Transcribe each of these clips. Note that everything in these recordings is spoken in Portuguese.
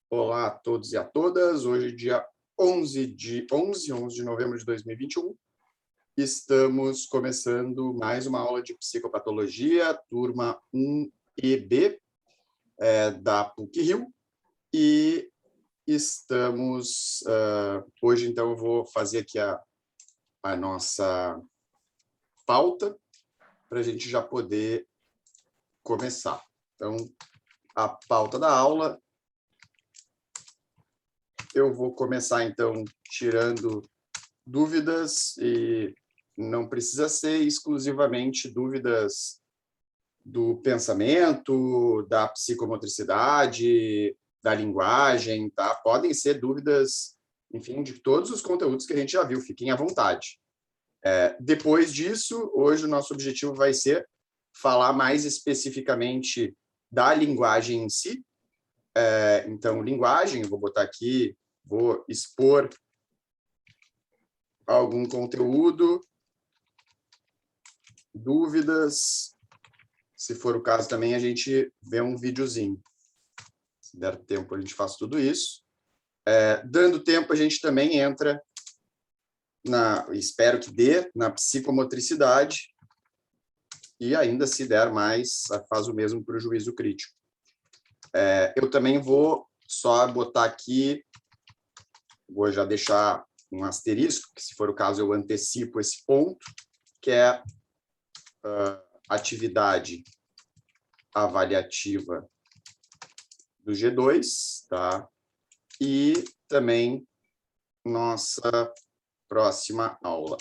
Olá a todos e a todas. Hoje, dia 11 de novembro de 2021, estamos começando mais uma aula de psicopatologia, turma 1EB, da PUC-Rio. E estamos... hoje, então, eu vou fazer aqui a nossa pauta para a gente já poder começar. Então, a pauta da aula... Eu vou começar, então, tirando dúvidas, e não precisa ser exclusivamente dúvidas do pensamento, da psicomotricidade, da linguagem, tá? Podem ser dúvidas, enfim, de todos os conteúdos que a gente já viu, fiquem à vontade. Depois disso, hoje o nosso objetivo vai ser falar mais especificamente da linguagem em si. Então, linguagem, eu vou botar aqui, vou expor algum conteúdo, dúvidas, se for o caso também a gente vê um videozinho. Se der tempo a gente faz tudo isso. Dando tempo a gente também entra, espero que dê, na psicomotricidade, e ainda se der mais, faz o mesmo para o juízo crítico. Eu também vou só botar aqui, vou já deixar um asterisco, que se for o caso eu antecipo esse ponto, que é a atividade avaliativa do G2, tá? E também nossa próxima aula.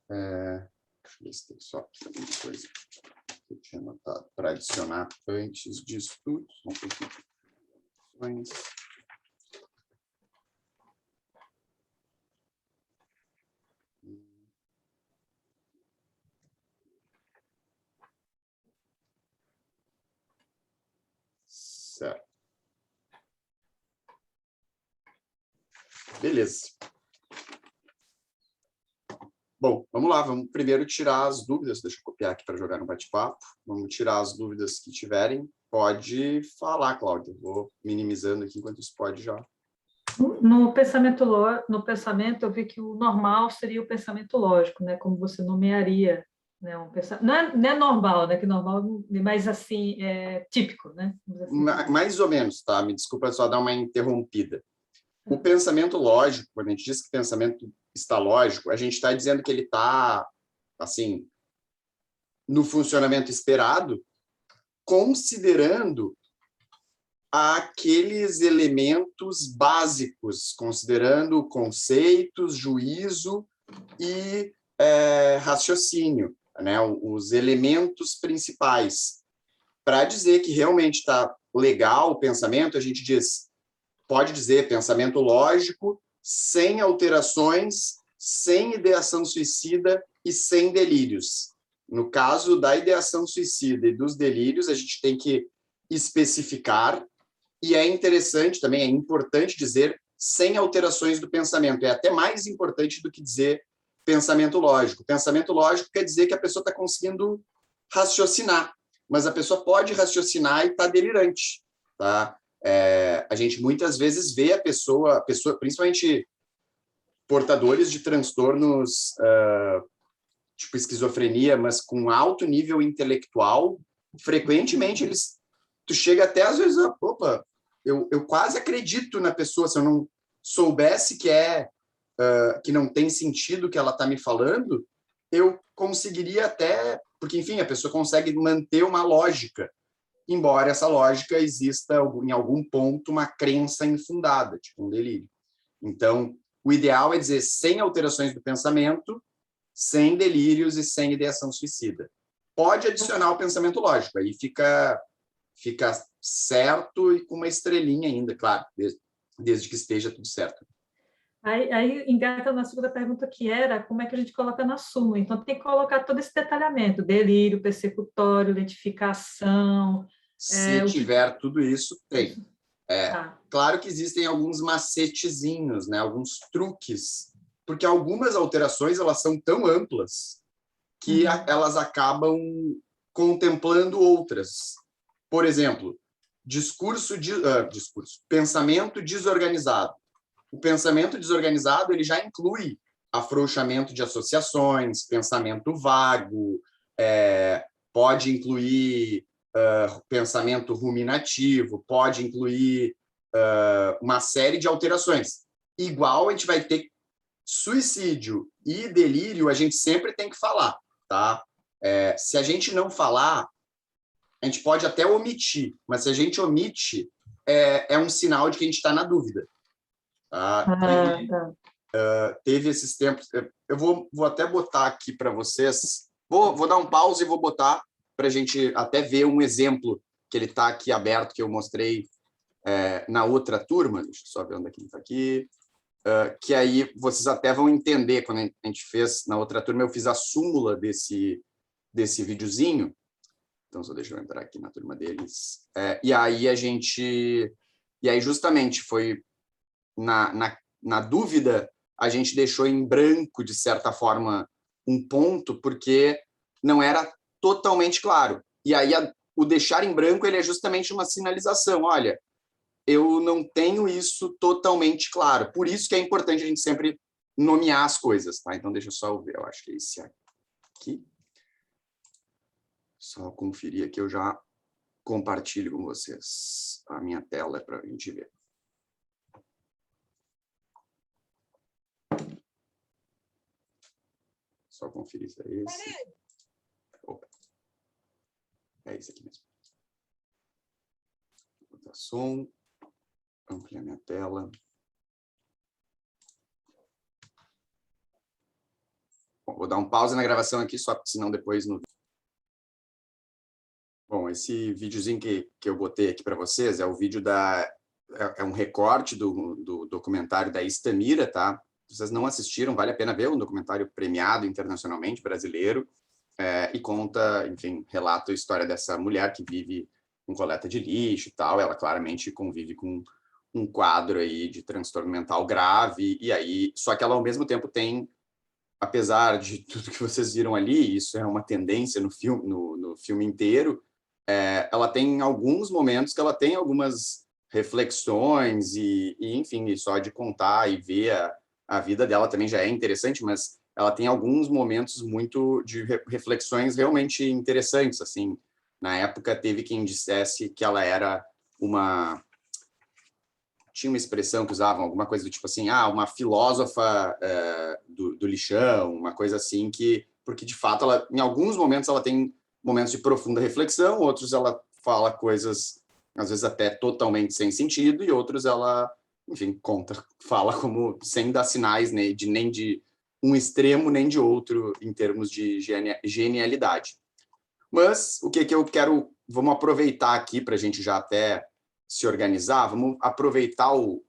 Deixa eu ver se tem só alguma coisa que eu tinha anotado para adicionar antes disso tudo. Certo. Beleza. Bom, vamos lá, vamos primeiro tirar as dúvidas, deixa eu copiar aqui para jogar no bate-papo, vamos tirar as dúvidas que tiverem, pode falar, Cláudia, vou minimizando aqui enquanto isso pode já. No pensamento eu vi que o normal seria o pensamento lógico, né, como você nomearia, né, não é normal, né, que normal, mas assim, é típico, né? Assim. Mais ou menos, tá? Me desculpa só dar uma interrompida. O pensamento lógico, quando a gente diz que o pensamento está lógico, a gente está dizendo que ele está, assim, no funcionamento esperado, considerando aqueles elementos básicos, considerando conceitos, juízo e raciocínio, né? Os elementos principais. Para dizer que realmente está legal o pensamento, a gente pode dizer pensamento lógico, sem alterações, sem ideação suicida e sem delírios. No caso da ideação suicida e dos delírios, a gente tem que especificar, e é interessante também, é importante dizer sem alterações do pensamento. É até mais importante do que dizer pensamento lógico. Pensamento lógico quer dizer que a pessoa está conseguindo raciocinar, mas a pessoa pode raciocinar e está delirante, tá? A gente muitas vezes vê a pessoa, principalmente portadores de transtornos tipo esquizofrenia, mas com alto nível intelectual, frequentemente tu chega até às vezes, opa, eu quase acredito na pessoa, se eu não soubesse que não tem sentido o que ela está me falando, eu conseguiria até, porque enfim, a pessoa consegue manter uma lógica, embora essa lógica exista em algum ponto uma crença infundada, tipo um delírio. Então, o ideal é dizer sem alterações do pensamento, sem delírios e sem ideação suicida. Pode adicionar o pensamento lógico, aí fica certo e com uma estrelinha ainda, claro, desde que esteja tudo certo. Aí engata na segunda pergunta, que era como é que a gente coloca na súmula. Então, tem que colocar todo esse detalhamento, delírio, persecutório, identificação. Se tiver tudo isso, tem. Claro que existem alguns macetezinhos, né, alguns truques, porque algumas alterações elas são tão amplas que elas acabam contemplando outras. Por exemplo, pensamento desorganizado. O pensamento desorganizado ele já inclui afrouxamento de associações, pensamento vago, pode incluir pensamento ruminativo, pode incluir uma série de alterações. Igual a gente vai ter suicídio e delírio, a gente sempre tem que falar, tá? Se a gente não falar, a gente pode até omitir, mas se a gente omite, é um sinal de que a gente está na dúvida. Tá? Teve esses tempos. Eu vou até botar aqui para vocês. Vou dar um pause e vou botar para a gente até ver um exemplo que ele está aqui aberto, que eu mostrei na outra turma. Deixa eu só ver onde é que ele está aqui. Que aí vocês até vão entender, quando a gente fez na outra turma, eu fiz a súmula desse videozinho. Então, só deixa eu entrar aqui na turma deles. E aí justamente foi na dúvida, a gente deixou em branco, de certa forma, um ponto, porque não era totalmente claro. E aí o deixar em branco ele é justamente uma sinalização. Olha, eu não tenho isso totalmente claro. Por isso que é importante a gente sempre nomear as coisas. Tá? Então, deixa eu só ver. Eu acho que é esse aqui. Só conferir aqui, eu já compartilho com vocês a minha tela para a gente ver. Só conferir se é esse. Opa. É esse aqui mesmo. Vou botar som. Ampliar minha tela. Bom, vou dar um pause na gravação aqui, só porque senão depois no... Bom, esse videozinho que eu botei aqui para vocês é o vídeo é um recorte do documentário da Istamira, tá? Se vocês não assistiram, vale a pena ver, um documentário premiado internacionalmente, brasileiro, e conta, enfim, relata a história dessa mulher que vive com coleta de lixo e tal. Ela claramente convive com um quadro aí de transtorno mental grave, e aí, só que ela ao mesmo tempo tem, apesar de tudo que vocês viram ali, isso é uma tendência no filme inteiro, ela tem alguns momentos que ela tem algumas reflexões enfim, só de contar e ver a vida dela também já é interessante, mas ela tem alguns momentos muito de reflexões realmente interessantes, assim. Na época teve quem dissesse que ela era tinha uma expressão que usavam, alguma coisa do tipo assim, uma filósofa do lixão, uma coisa assim, porque de fato ela, em alguns momentos ela tem momentos de profunda reflexão, outros ela fala coisas às vezes até totalmente sem sentido, e outros ela, enfim, fala como sem dar sinais nem de um extremo nem de outro em termos de genialidade. Mas o que eu quero, vamos aproveitar aqui para a gente já até se organizar, vamos aproveitar o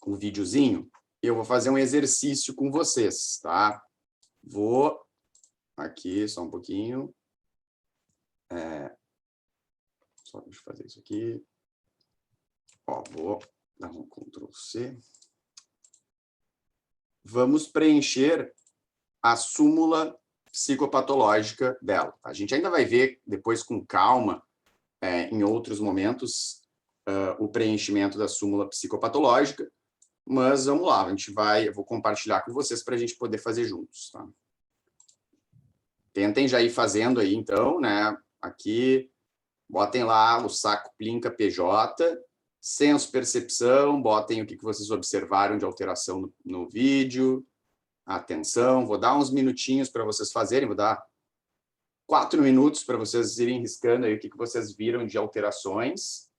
videozinho, eu vou fazer um exercício com vocês, tá? Vou aqui, só um pouquinho. Só deixa eu fazer isso aqui. Ó, vou dar um Ctrl+C. Vamos preencher a súmula psicopatológica dela. A gente ainda vai ver depois com calma, em outros momentos, o preenchimento da súmula psicopatológica, mas vamos lá, eu vou compartilhar com vocês para a gente poder fazer juntos. Tá? Tentem já ir fazendo aí, então, né? Aqui, botem lá o saco Plinca PJ, senso percepção, botem o que vocês observaram de alteração no vídeo, atenção, vou dar uns minutinhos para vocês fazerem, vou dar 4 minutos para vocês irem riscando aí o que vocês viram de alterações,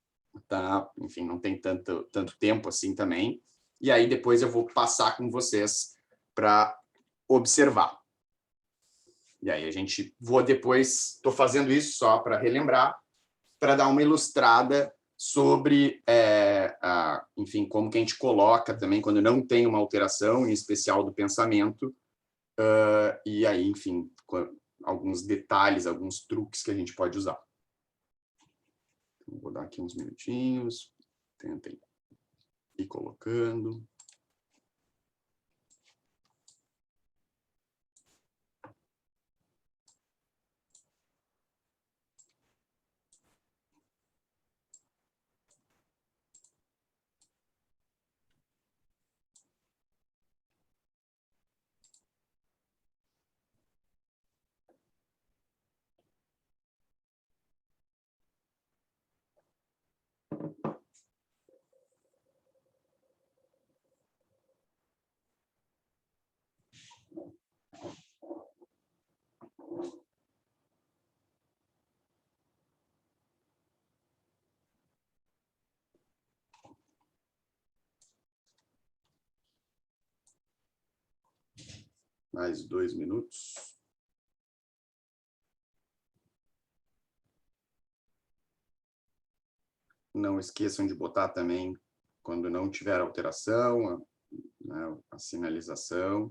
tá? Enfim, não tem tanto tempo assim também. E aí depois eu vou passar com vocês para observar. E aí estou fazendo isso só para relembrar, para dar uma ilustrada sobre, enfim, como que a gente coloca também quando não tem uma alteração, em especial do pensamento, e aí, enfim, alguns detalhes, alguns truques que a gente pode usar. Então, vou dar aqui uns minutinhos, tentem ir colocando. Mais 2 minutos. Não esqueçam de botar também, quando não tiver alteração, a sinalização.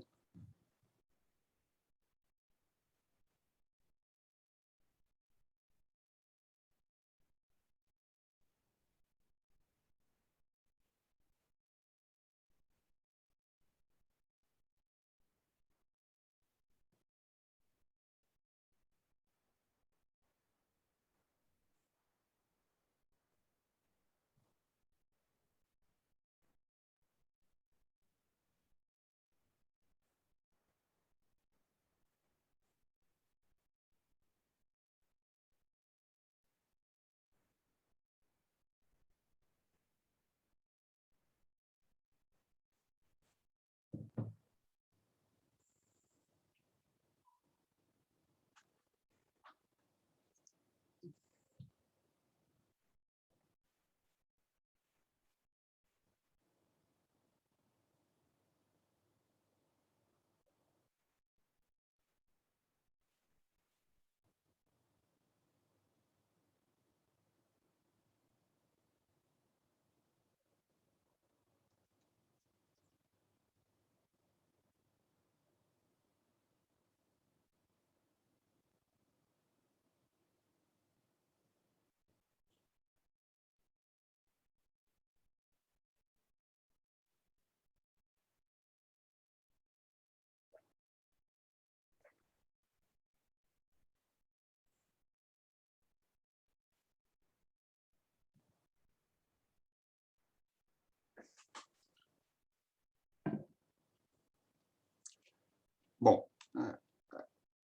Bom,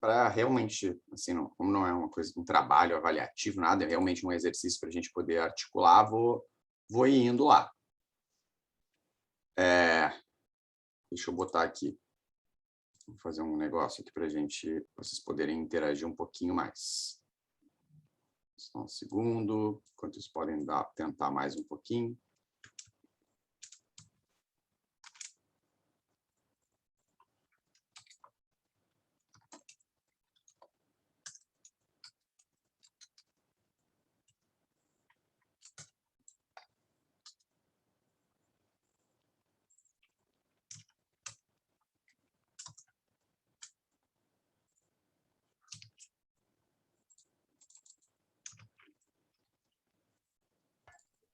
para realmente, assim, como não é uma coisa, um trabalho avaliativo, nada, é realmente um exercício para a gente poder articular, vou indo lá. Deixa eu botar aqui, vou fazer um negócio aqui para vocês poderem interagir um pouquinho mais. Só um segundo, enquanto vocês podem tentar mais um pouquinho.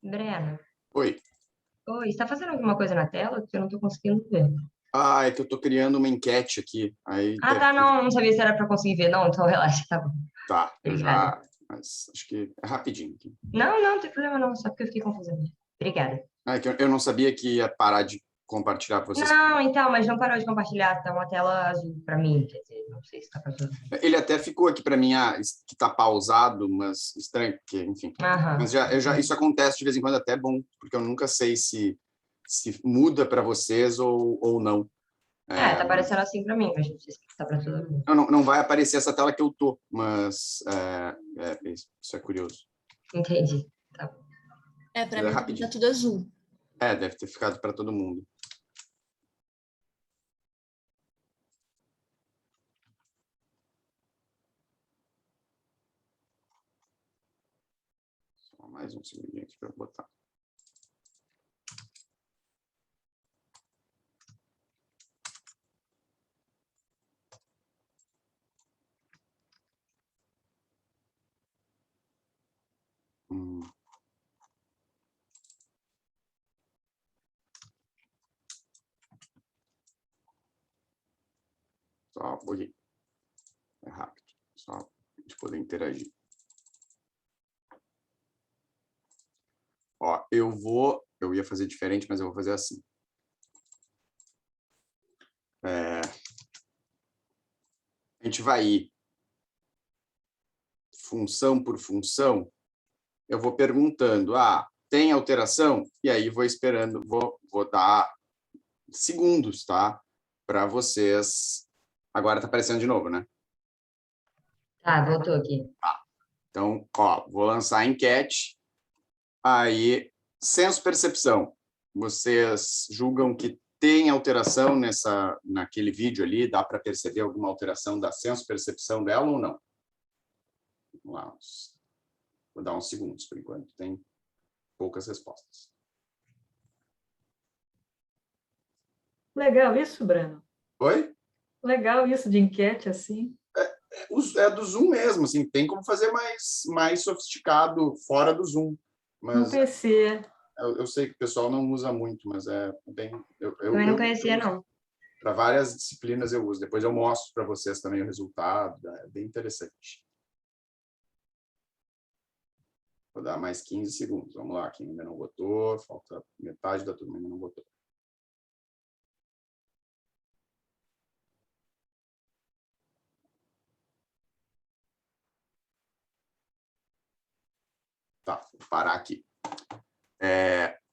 Breno, Oi. oi, está fazendo alguma coisa na tela que eu não estou conseguindo ver? É que eu estou criando uma enquete aqui. Aí Tá, não sabia se era para conseguir ver, não, então relaxa, tá bom. Tá, Obrigada. mas acho que é rapidinho aqui. Não tem problema não, só porque eu fiquei confusa mesmo. Obrigada. É que eu não sabia que ia parar de compartilhar para vocês. Não, então, mas não parou de compartilhar, tá uma tela azul para mim, quer dizer, não sei se tá para todo mundo. Ele até ficou aqui para mim, que está pausado, mas estranho, porque, enfim. Aham. Mas isso acontece de vez em quando, até é bom, porque eu nunca sei se muda para vocês ou não. Tá aparecendo assim para mim, mas não sei se tá para todo mundo. Não vai aparecer essa tela que eu tô, mas isso é curioso. Entendi, tá bom. Para mim tá tudo azul. Deve ter ficado para todo mundo. Só mais um segundinho aqui para eu botar. Só um pouquinho. É rápido, só para a gente poder interagir. Ó, eu ia fazer diferente, mas eu vou fazer assim. A gente vai ir função por função, eu vou perguntando, tem alteração? E aí vou esperando, vou dar segundos, tá? Para vocês Agora está aparecendo de novo, né? Tá, voltou aqui. Então, ó, vou lançar a enquete. Aí, senso-percepção. Vocês julgam que tem alteração naquele vídeo ali? Dá para perceber alguma alteração da senso-percepção dela ou não? Vamos lá. Vou dar uns segundos, por enquanto. Tem poucas respostas. Legal isso, Breno. Oi? Legal isso de enquete assim. É do Zoom mesmo, assim, tem como fazer mais sofisticado fora do Zoom. Não Mas conhecia. eu sei que o pessoal não usa muito, mas é bem... Também não conhecia, não. Para várias disciplinas eu uso. Depois eu mostro para vocês também o resultado. É bem interessante. Vou dar mais 15 segundos. Vamos lá, quem ainda não votou. Falta metade da turma ainda não votou. Tá, vou parar aqui.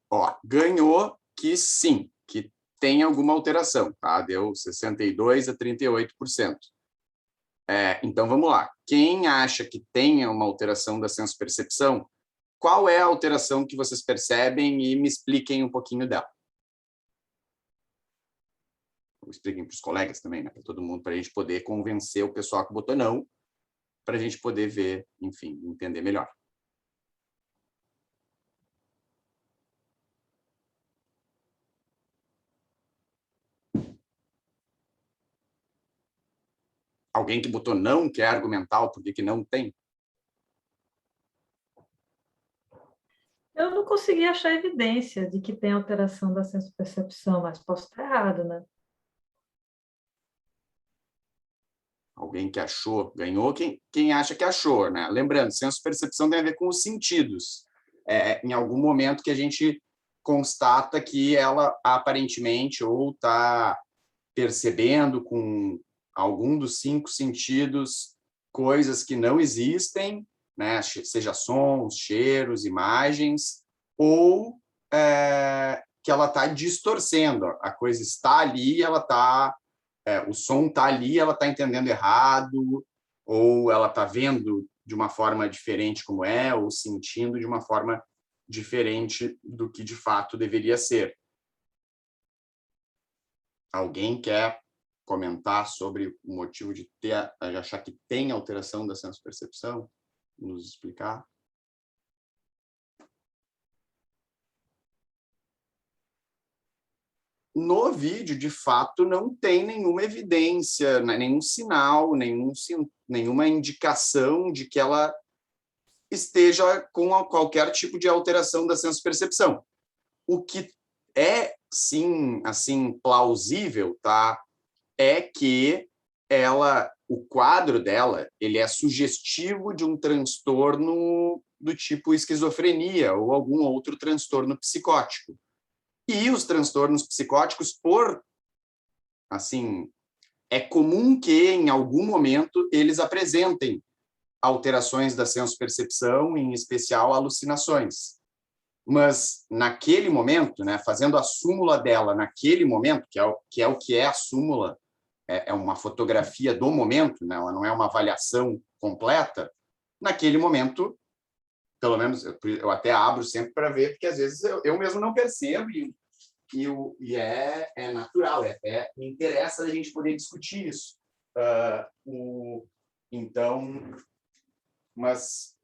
Ó, ganhou que sim, que tem alguma alteração, tá? Deu 62% a 38%. Então, vamos lá. Quem acha que tenha uma alteração da senso-percepção, qual é a alteração que vocês percebem e me expliquem um pouquinho dela? Expliquem para os colegas também, né? Para todo mundo, para a gente poder convencer o pessoal que botou não, para a gente poder ver, enfim, entender melhor. Alguém que botou não quer argumentar o porquê que não tem? Eu não consegui achar evidência de que tem alteração da senso-percepção, mas posso estar errado, né? Alguém que achou, ganhou, quem acha que achou, né? Lembrando, senso-percepção tem a ver com os sentidos. Em algum momento que a gente constata que ela aparentemente ou está percebendo com algum dos 5 sentidos coisas que não existem, né? Seja sons, cheiros, imagens, ou que ela está distorcendo. A coisa está ali, ela está... o som está ali, ela está entendendo errado, ou ela está vendo de uma forma diferente como é, ou sentindo de uma forma diferente do que de fato deveria ser. Alguém quer comentar sobre o motivo de achar que tem alteração da senso-percepção? Nos explicar? No vídeo, de fato, não tem nenhuma evidência, nenhum sinal, nenhuma indicação de que ela esteja com qualquer tipo de alteração da senso-percepção. O que é, sim, assim, plausível, tá? É que o quadro dela, ele é sugestivo de um transtorno do tipo esquizofrenia ou algum outro transtorno psicótico. E os transtornos psicóticos, assim, é comum que, em algum momento, eles apresentem alterações da senso-percepção, em especial alucinações. Mas, naquele momento, né, fazendo a súmula dela naquele momento, que é a súmula, é uma fotografia do momento, né, ela não é uma avaliação completa, naquele momento, pelo menos, eu até abro sempre para ver, porque às vezes eu mesmo não percebo, e é natural, me interessa a gente poder discutir isso. Então, mas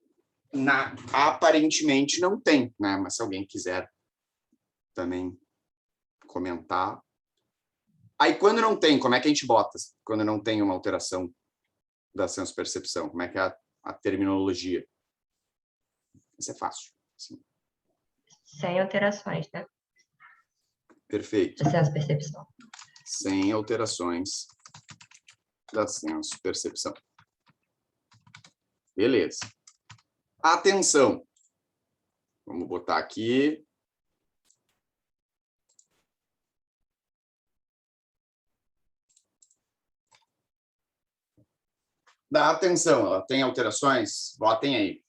aparentemente não tem, né? Mas se alguém quiser também comentar. Aí, quando não tem, como é que a gente bota? Quando não tem uma alteração da senso-percepção, como é que é a terminologia? Isso é fácil. Assim. Sem alterações, né? Perfeito. Da senso-percepção. Sem alterações da senso-percepção. Beleza. Atenção. Vamos botar aqui. Dá atenção, ela tem alterações? Votem aí.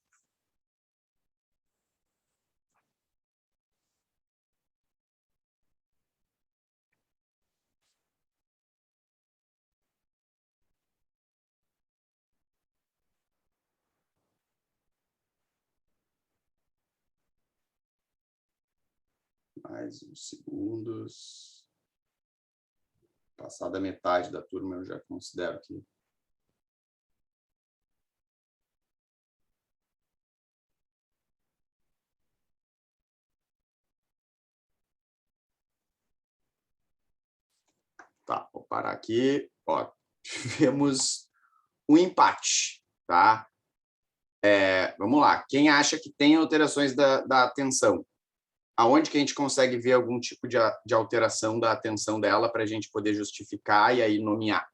Mais uns segundos. Passada a metade da turma, eu já considero que... Tá, vou parar aqui. Ó, tivemos um empate, tá? Vamos lá. Quem acha que tem alterações da atenção? Aonde que a gente consegue ver algum tipo de alteração da atenção dela para a gente poder justificar e aí nomear?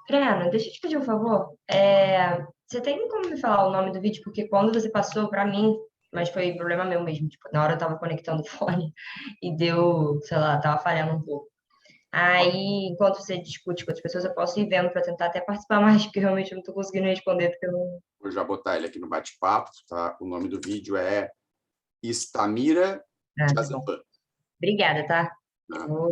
Breno, deixa eu te pedir um favor. Você tem como me falar o nome do vídeo? Porque quando você passou para mim, mas foi problema meu mesmo. Tipo, na hora eu tava conectando o fone e deu, sei lá, tava falhando um pouco. Aí, enquanto você discute com as pessoas, eu posso ir vendo para tentar até participar mais, porque realmente eu não tô conseguindo responder, porque eu não. Vou já botar ele aqui no bate-papo, tá? O nome do vídeo é Istamira Ah, tá bom. Jazepam. Obrigada, tá? Tá? Vou-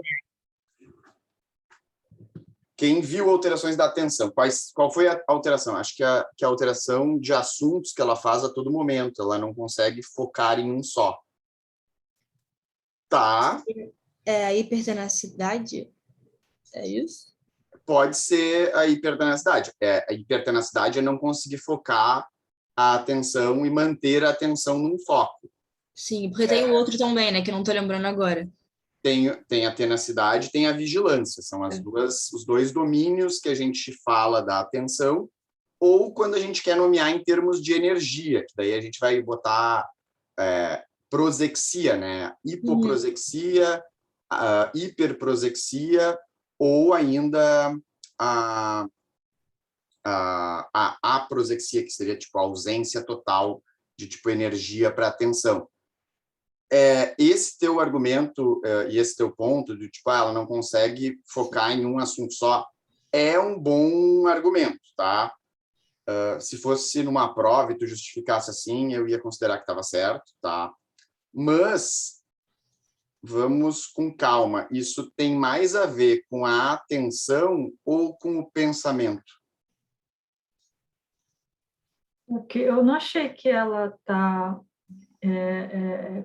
Quem viu alterações da atenção? Qual foi a alteração? Acho que a alteração de assuntos que ela faz a todo momento. Ela não consegue focar em um só. Tá, É a hipertenacidade? É isso? pode ser a hipertenacidade. A hipertenacidade é não conseguir focar a atenção e manter a atenção num foco. Sim, porque tem o outro também, né? Que eu não tô lembrando agora. Tem a tenacidade, tem a vigilância. São os dois domínios que a gente fala da atenção, ou quando a gente quer nomear em termos de energia, que daí a gente vai botar prosexia, né? Hipoprosexia, hiperprosexia, ou ainda a aprosexia, que seria tipo a ausência total de tipo energia para atenção. Esse teu argumento e esse teu ponto de tipo, ela não consegue focar em um assunto só, é um bom argumento, tá? Se fosse numa prova e tu justificasse assim, eu ia considerar que estava certo, tá? Mas vamos com calma. Isso tem mais a ver com a atenção ou com o pensamento? Porque eu não achei que ela está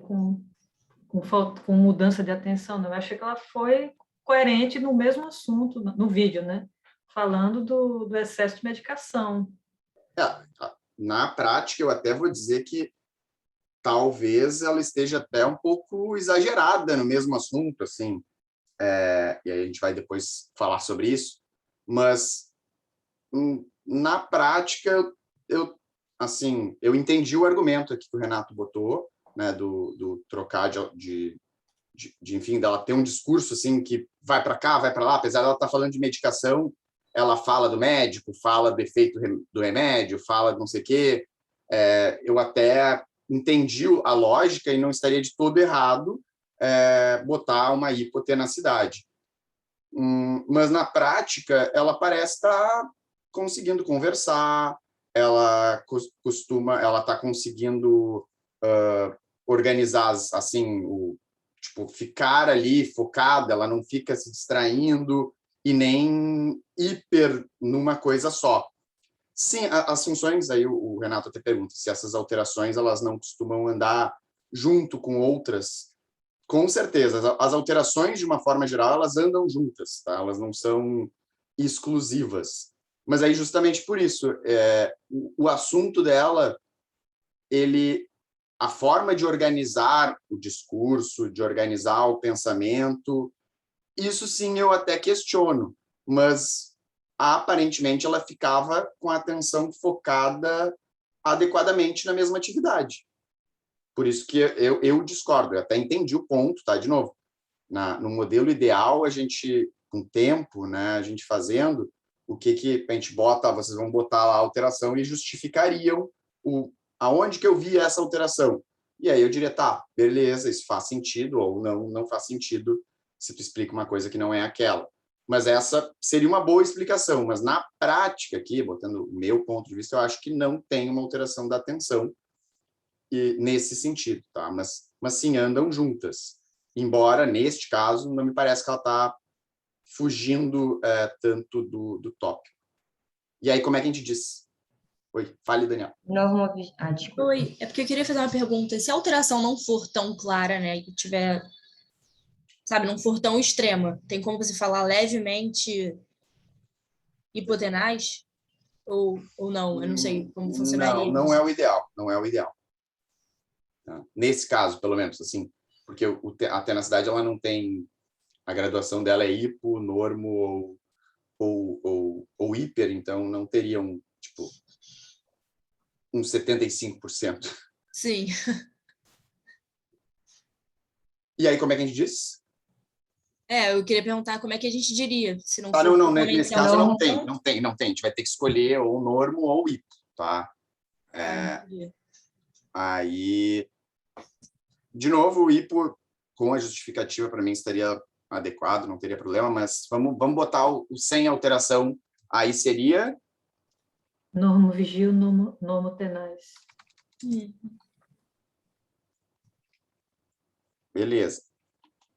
com mudança de atenção, não. Eu achei que ela foi coerente no mesmo assunto, no vídeo, né? Falando do excesso de medicação. Na prática, eu até vou dizer que talvez ela esteja até um pouco exagerada no mesmo assunto, assim, e aí a gente vai depois falar sobre isso, mas na prática eu entendi o argumento aqui que o Renato botou, né, do trocar enfim, dela ter um discurso assim que vai para cá, vai para lá, apesar dela estar falando de medicação, ela fala do médico, fala do efeito do remédio, fala de não sei o quê. Eu até entendi a lógica e não estaria de todo errado botar uma hipotenacidade. Mas, na prática, ela parece estar conseguindo conversar, ela está conseguindo organizar, assim, tipo, ficar ali focada, ela não fica se distraindo e nem hiper numa coisa só. Sim, as funções, aí o Renato até pergunta se essas alterações elas não costumam andar junto com outras. Com certeza, as alterações, de uma forma geral, elas andam juntas, tá? Elas não são exclusivas. Mas aí, justamente por isso, o assunto dela, a forma de organizar o discurso, de organizar o pensamento, isso sim eu até questiono, mas aparentemente ela ficava com a atenção focada adequadamente na mesma atividade. Por isso que eu discordo, eu até entendi o ponto, tá? De novo, no modelo ideal, a gente, com tempo, né, a gente fazendo, o que a gente bota, vocês vão botar lá a alteração e justificariam aonde que eu vi essa alteração. E aí eu diria, tá, beleza, isso faz sentido, ou não faz sentido, se tu explica uma coisa que não é aquela. Mas essa seria uma boa explicação, mas na prática aqui, botando o meu ponto de vista, eu acho que não tem uma alteração da atenção nesse sentido, tá? Mas sim, andam juntas. Embora, neste caso, não me parece que ela está fugindo tanto do tópico. E aí, como é que a gente diz? Oi, fale, Daniel. Desculpa. Oi, é porque eu queria fazer uma pergunta. Se a alteração não for tão clara, né, e tiver, sabe, não for tão extrema, tem como você falar levemente hipotenaz? Ou não? Eu não sei como funcionaria Não, não isso. é o ideal, não é o ideal. Tá? Nesse caso, pelo menos, assim, porque a tenacidade, ela não tem, a graduação dela é hipo, normo ou hiper, então não teria tipo, um 75%. Sim. E aí, como é que a gente diz? Eu queria perguntar como é que a gente diria, se não Ah, for não, totalmente nesse caso não tem, Normo. não tem, não tem. A gente vai ter que escolher ou normo ou hipo, tá? entendi. Aí, de novo, o hipo, com a justificativa, para mim, estaria adequado, não teria problema, mas vamos botar o sem alteração. Aí seria... Normo vigio, normo tenaz. Beleza.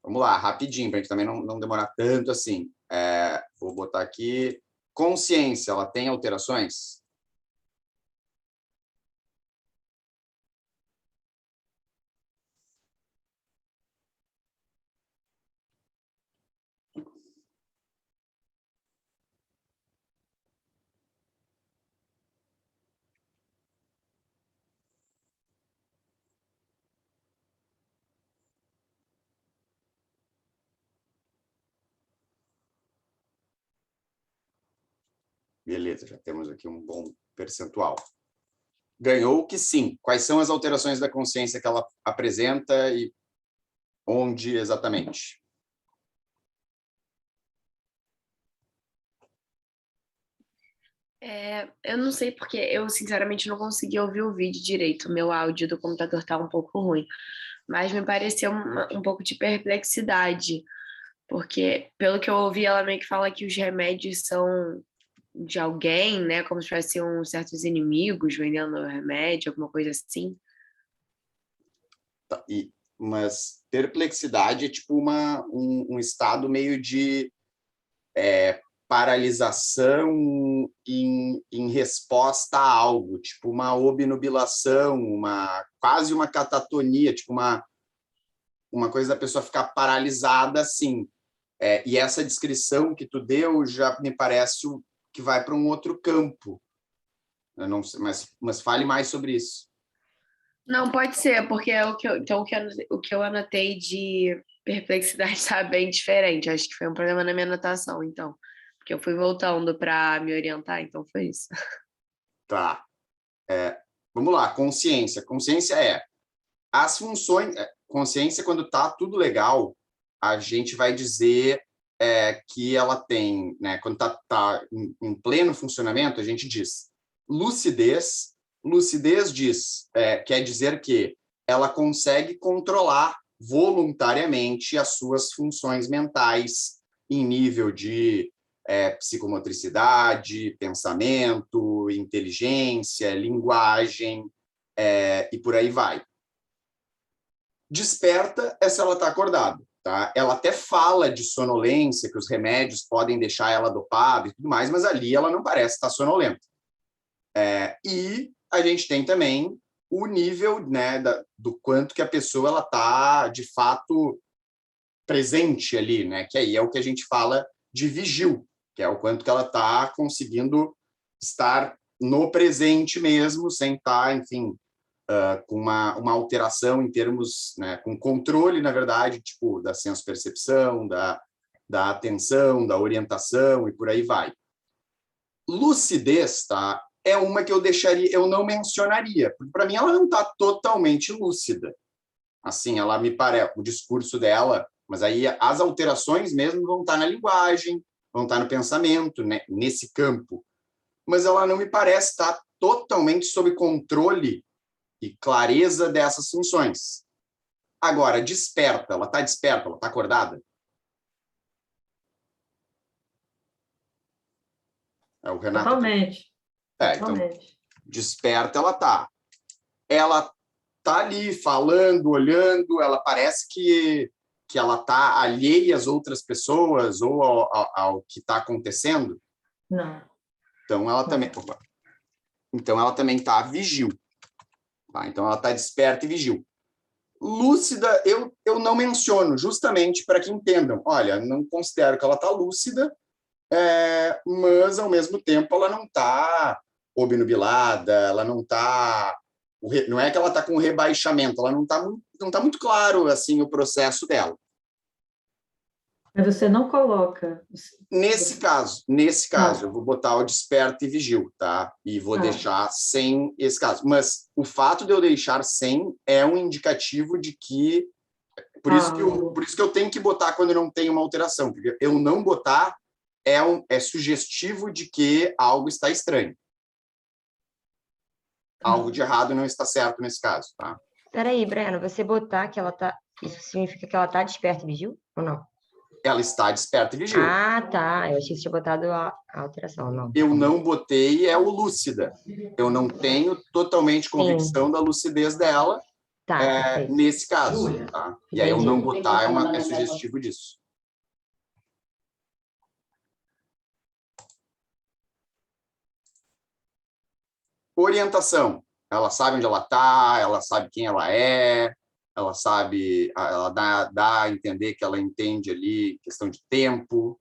Vamos lá, rapidinho, para a gente também não demorar tanto assim. Vou botar aqui. Consciência, ela tem alterações? Beleza, já temos aqui um bom percentual. Ganhou que sim. Quais são as alterações da consciência que ela apresenta e onde exatamente? Eu não sei porque eu, sinceramente, não consegui ouvir o vídeo direito. O meu áudio do computador tá um pouco ruim. Mas me pareceu um pouco de perplexidade. Porque, pelo que eu ouvi, ela meio que fala que os remédios são de alguém, né? Como se fossem certos inimigos vendendo remédio, alguma coisa assim. Tá, mas perplexidade é tipo um estado meio de paralisação em resposta a algo, tipo uma obnubilação, quase uma catatonia, tipo uma coisa da pessoa ficar paralisada assim. E essa descrição que tu deu já me parece que vai para um outro campo. Eu não sei, mas fale mais sobre isso. Não, pode ser, porque o que eu anotei de perplexidade está bem diferente. Acho que foi um problema na minha anotação, então. Porque eu fui voltando para me orientar, então foi isso. Tá. Vamos lá, consciência. Consciência as funções... Consciência, quando está tudo legal, a gente vai dizer que ela tem... Né, quando está em pleno funcionamento, a gente diz lucidez. Lucidez quer dizer que ela consegue controlar voluntariamente as suas funções mentais em nível de psicomotricidade, pensamento, inteligência, linguagem, e por aí vai. Desperta se ela está acordada. Tá? Ela até fala de sonolência, que os remédios podem deixar ela dopada e tudo mais, mas ali ela não parece estar sonolenta. E a gente tem também o nível, né, do quanto que a pessoa está, de fato, presente ali, né? Que aí é o que a gente fala de vigil, que é o quanto que ela está conseguindo estar no presente mesmo, sem estar, enfim, com uma alteração em termos, né, com controle, na verdade, tipo, da senso-percepção, da atenção, da orientação e por aí vai. Lucidez, tá? É uma que eu não mencionaria, porque para mim ela não está totalmente lúcida. Assim, ela me parece, o discurso dela, mas aí as alterações mesmo vão estar na linguagem, vão estar no pensamento, né, nesse campo. Mas ela não me parece estar totalmente sob controle e clareza dessas funções. Agora, desperta, ela está acordada? O Renato... Totalmente. Então, desperta, ela está. Ela está ali falando, olhando, ela parece que ela está alheia às outras pessoas ou ao que está acontecendo? Não. Então, ela também... Opa. Então, ela também está vigil. Tá? Então, ela está desperta e vigil. Lúcida, eu não menciono, justamente para que entendam. Olha, não considero que ela está lúcida, mas, ao mesmo tempo, ela não está obnubilada, ela não está... Não é que ela está com rebaixamento, ela não está muito claro assim, o processo dela. Mas você não coloca... Nesse caso, eu vou botar o desperto e vigil, tá? E vou deixar sem esse caso. Mas o fato de eu deixar sem é um indicativo de que... Por isso que eu tenho que botar quando não tem uma alteração. Porque eu não botar é sugestivo de que algo está estranho. Algo de errado não está certo nesse caso, tá? Peraí, Breno, você botar que ela tá... Isso significa que ela tá desperta e vigil? Ou não? Ela está desperta e vigil. Ah, tá. Eu achei que você tinha botado a alteração, não. Eu não botei o lúcida. Eu não tenho totalmente convicção da lucidez dela Tá, nesse caso. Tá? E aí eu não botar é sugestivo disso. Orientação. Ela sabe onde ela está, ela sabe quem ela sabe, ela dá a entender que ela entende ali questão de tempo.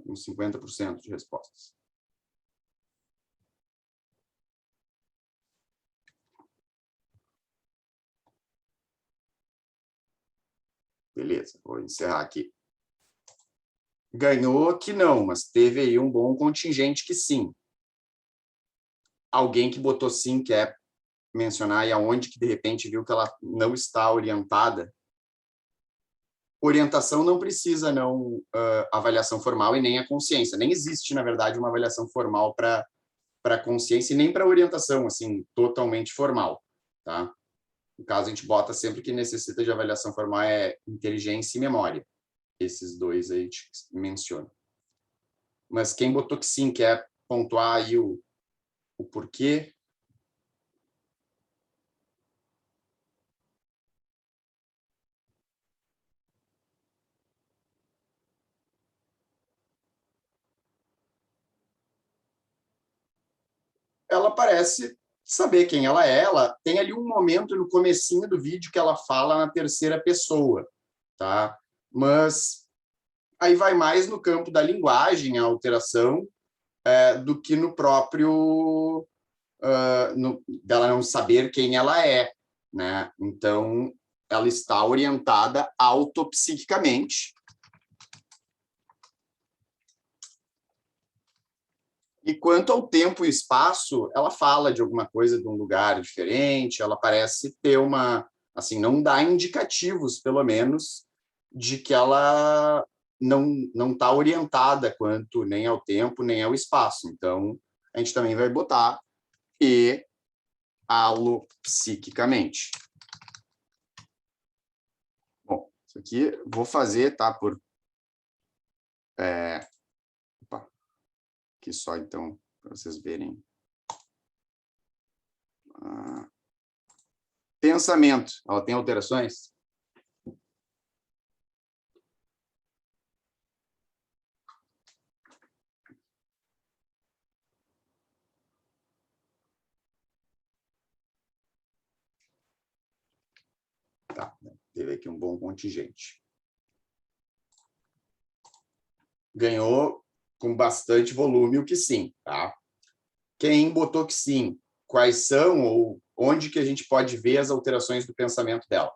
Com 50% de respostas. Beleza, vou encerrar aqui. Ganhou que não, mas teve aí um bom contingente que sim. Alguém que botou sim quer mencionar e aonde que de repente viu que ela não está orientada. Orientação não precisa avaliação formal e nem a consciência. Nem existe, na verdade, uma avaliação formal para consciência e nem para orientação, assim, totalmente formal, tá? No caso, a gente bota sempre que necessita de avaliação formal é inteligência e memória. Esses dois aí a gente menciona. Mas quem botou que sim quer pontuar aí o porquê? Ela parece saber quem ela é. Ela tem ali um momento no comecinho do vídeo que ela fala na terceira pessoa, tá? Mas aí vai mais no campo da linguagem, a alteração, do que no próprio dela não saber quem ela é, né? Então, ela está orientada autopsiquicamente. E quanto ao tempo e espaço, ela fala de alguma coisa de um lugar diferente, ela parece ter assim, não dá indicativos, pelo menos, de que ela não está orientada quanto nem ao tempo, nem ao espaço. Então, a gente também vai botar e alopsiquicamente. Bom, isso aqui vou fazer, tá? Aqui só, então, para vocês verem. Pensamento, ela tem alterações? Tá, teve aqui um bom contingente. Ganhou com bastante volume o que sim, tá? Quem botou que sim, quais são ou onde que a gente pode ver as alterações do pensamento dela?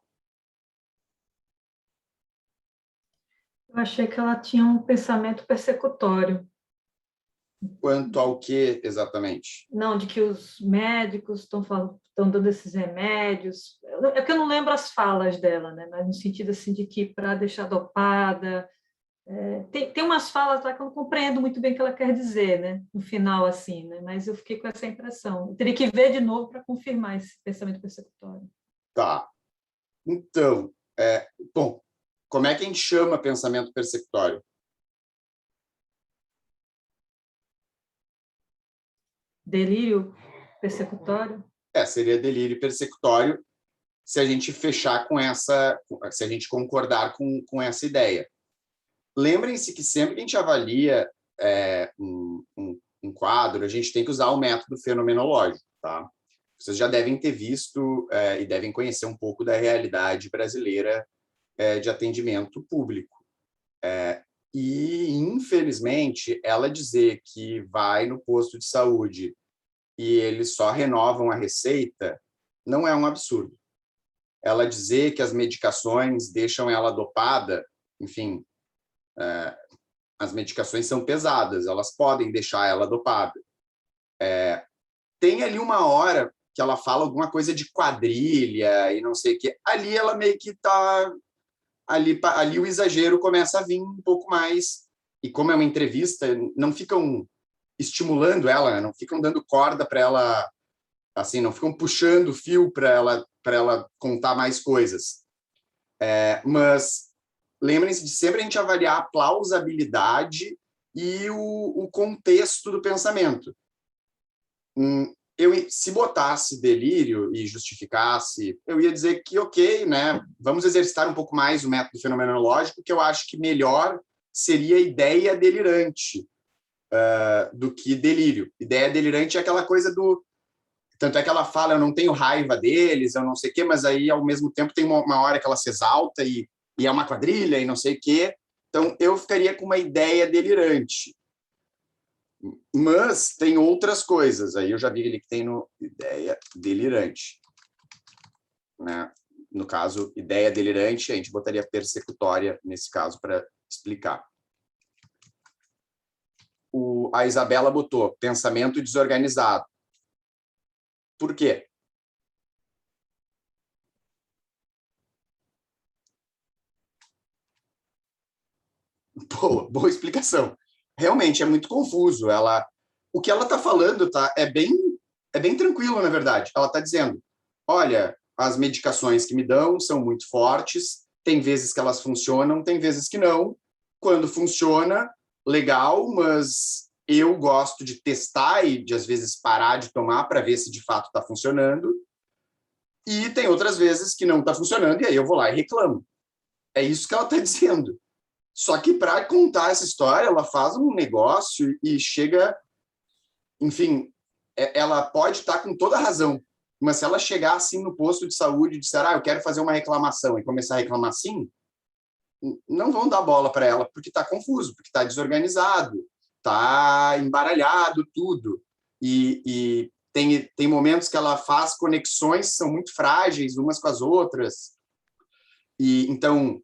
Eu achei que ela tinha um pensamento persecutório. Quanto ao que exatamente? Não, de que os médicos estão dando esses remédios. É que eu não lembro as falas dela, né? Mas no sentido assim de que para deixar dopada. Tem umas falas lá que eu não compreendo muito bem o que ela quer dizer, né? No final, assim, né? Mas eu fiquei com essa impressão. Eu teria que ver de novo para confirmar esse pensamento persecutório. Tá. Então, bom, como é que a gente chama pensamento persecutório? Delírio Persecutório? Seria delírio persecutório se a gente fechar com essa, se a gente concordar com essa ideia. Lembrem-se que sempre que a gente avalia um quadro, a gente tem que usar o método fenomenológico, tá? Vocês já devem ter visto e devem conhecer um pouco da realidade brasileira de atendimento público. E, infelizmente, ela dizer que vai no posto de saúde e eles só renovam a receita não é um absurdo. Ela dizer que as medicações deixam ela dopada, enfim, as medicações são pesadas, elas podem deixar ela dopada. Tem ali uma hora que ela fala alguma coisa de quadrilha e não sei o quê. Ali ela meio que está... Ali o exagero começa a vir um pouco mais. E como é uma entrevista, não ficam estimulando ela, né? Não ficam dando corda para ela, assim, não ficam puxando fio para ela contar mais coisas. Mas lembrem-se de sempre a gente avaliar a plausibilidade e o contexto do pensamento. Se botasse delírio e justificasse, eu ia dizer que, ok, né, vamos exercitar um pouco mais o método fenomenológico, que eu acho que melhor seria ideia delirante do que delírio. Ideia delirante é aquela coisa do... Tanto é que ela fala, eu não tenho raiva deles, eu não sei o quê, mas aí, ao mesmo tempo, tem uma hora que ela se exalta e é uma quadrilha e não sei o quê. Então, eu ficaria com uma ideia delirante. Mas tem outras coisas. Aí eu já vi ali que tem no ideia delirante. Né? No caso, ideia delirante, a gente botaria persecutória nesse caso para explicar. A Isabela botou pensamento desorganizado. Por quê? Boa explicação. Realmente é muito confuso. O que ela está falando é bem tranquilo, na verdade. Ela está dizendo, olha, as medicações que me dão são muito fortes, tem vezes que elas funcionam, tem vezes que não. Quando funciona, legal, mas eu gosto de testar e de, às vezes, parar de tomar para ver se de fato está funcionando. E tem outras vezes que não está funcionando, e aí eu vou lá e reclamo. É isso que ela está dizendo. Só que para contar essa história, ela faz um negócio e chega... Enfim, ela pode estar com toda a razão, mas se ela chegar assim no posto de saúde e disser, eu quero fazer uma reclamação, e começar a reclamar assim, não vão dar bola para ela, porque está confuso, porque está desorganizado, está embaralhado tudo. E tem momentos que ela faz conexões que são muito frágeis umas com as outras. E então,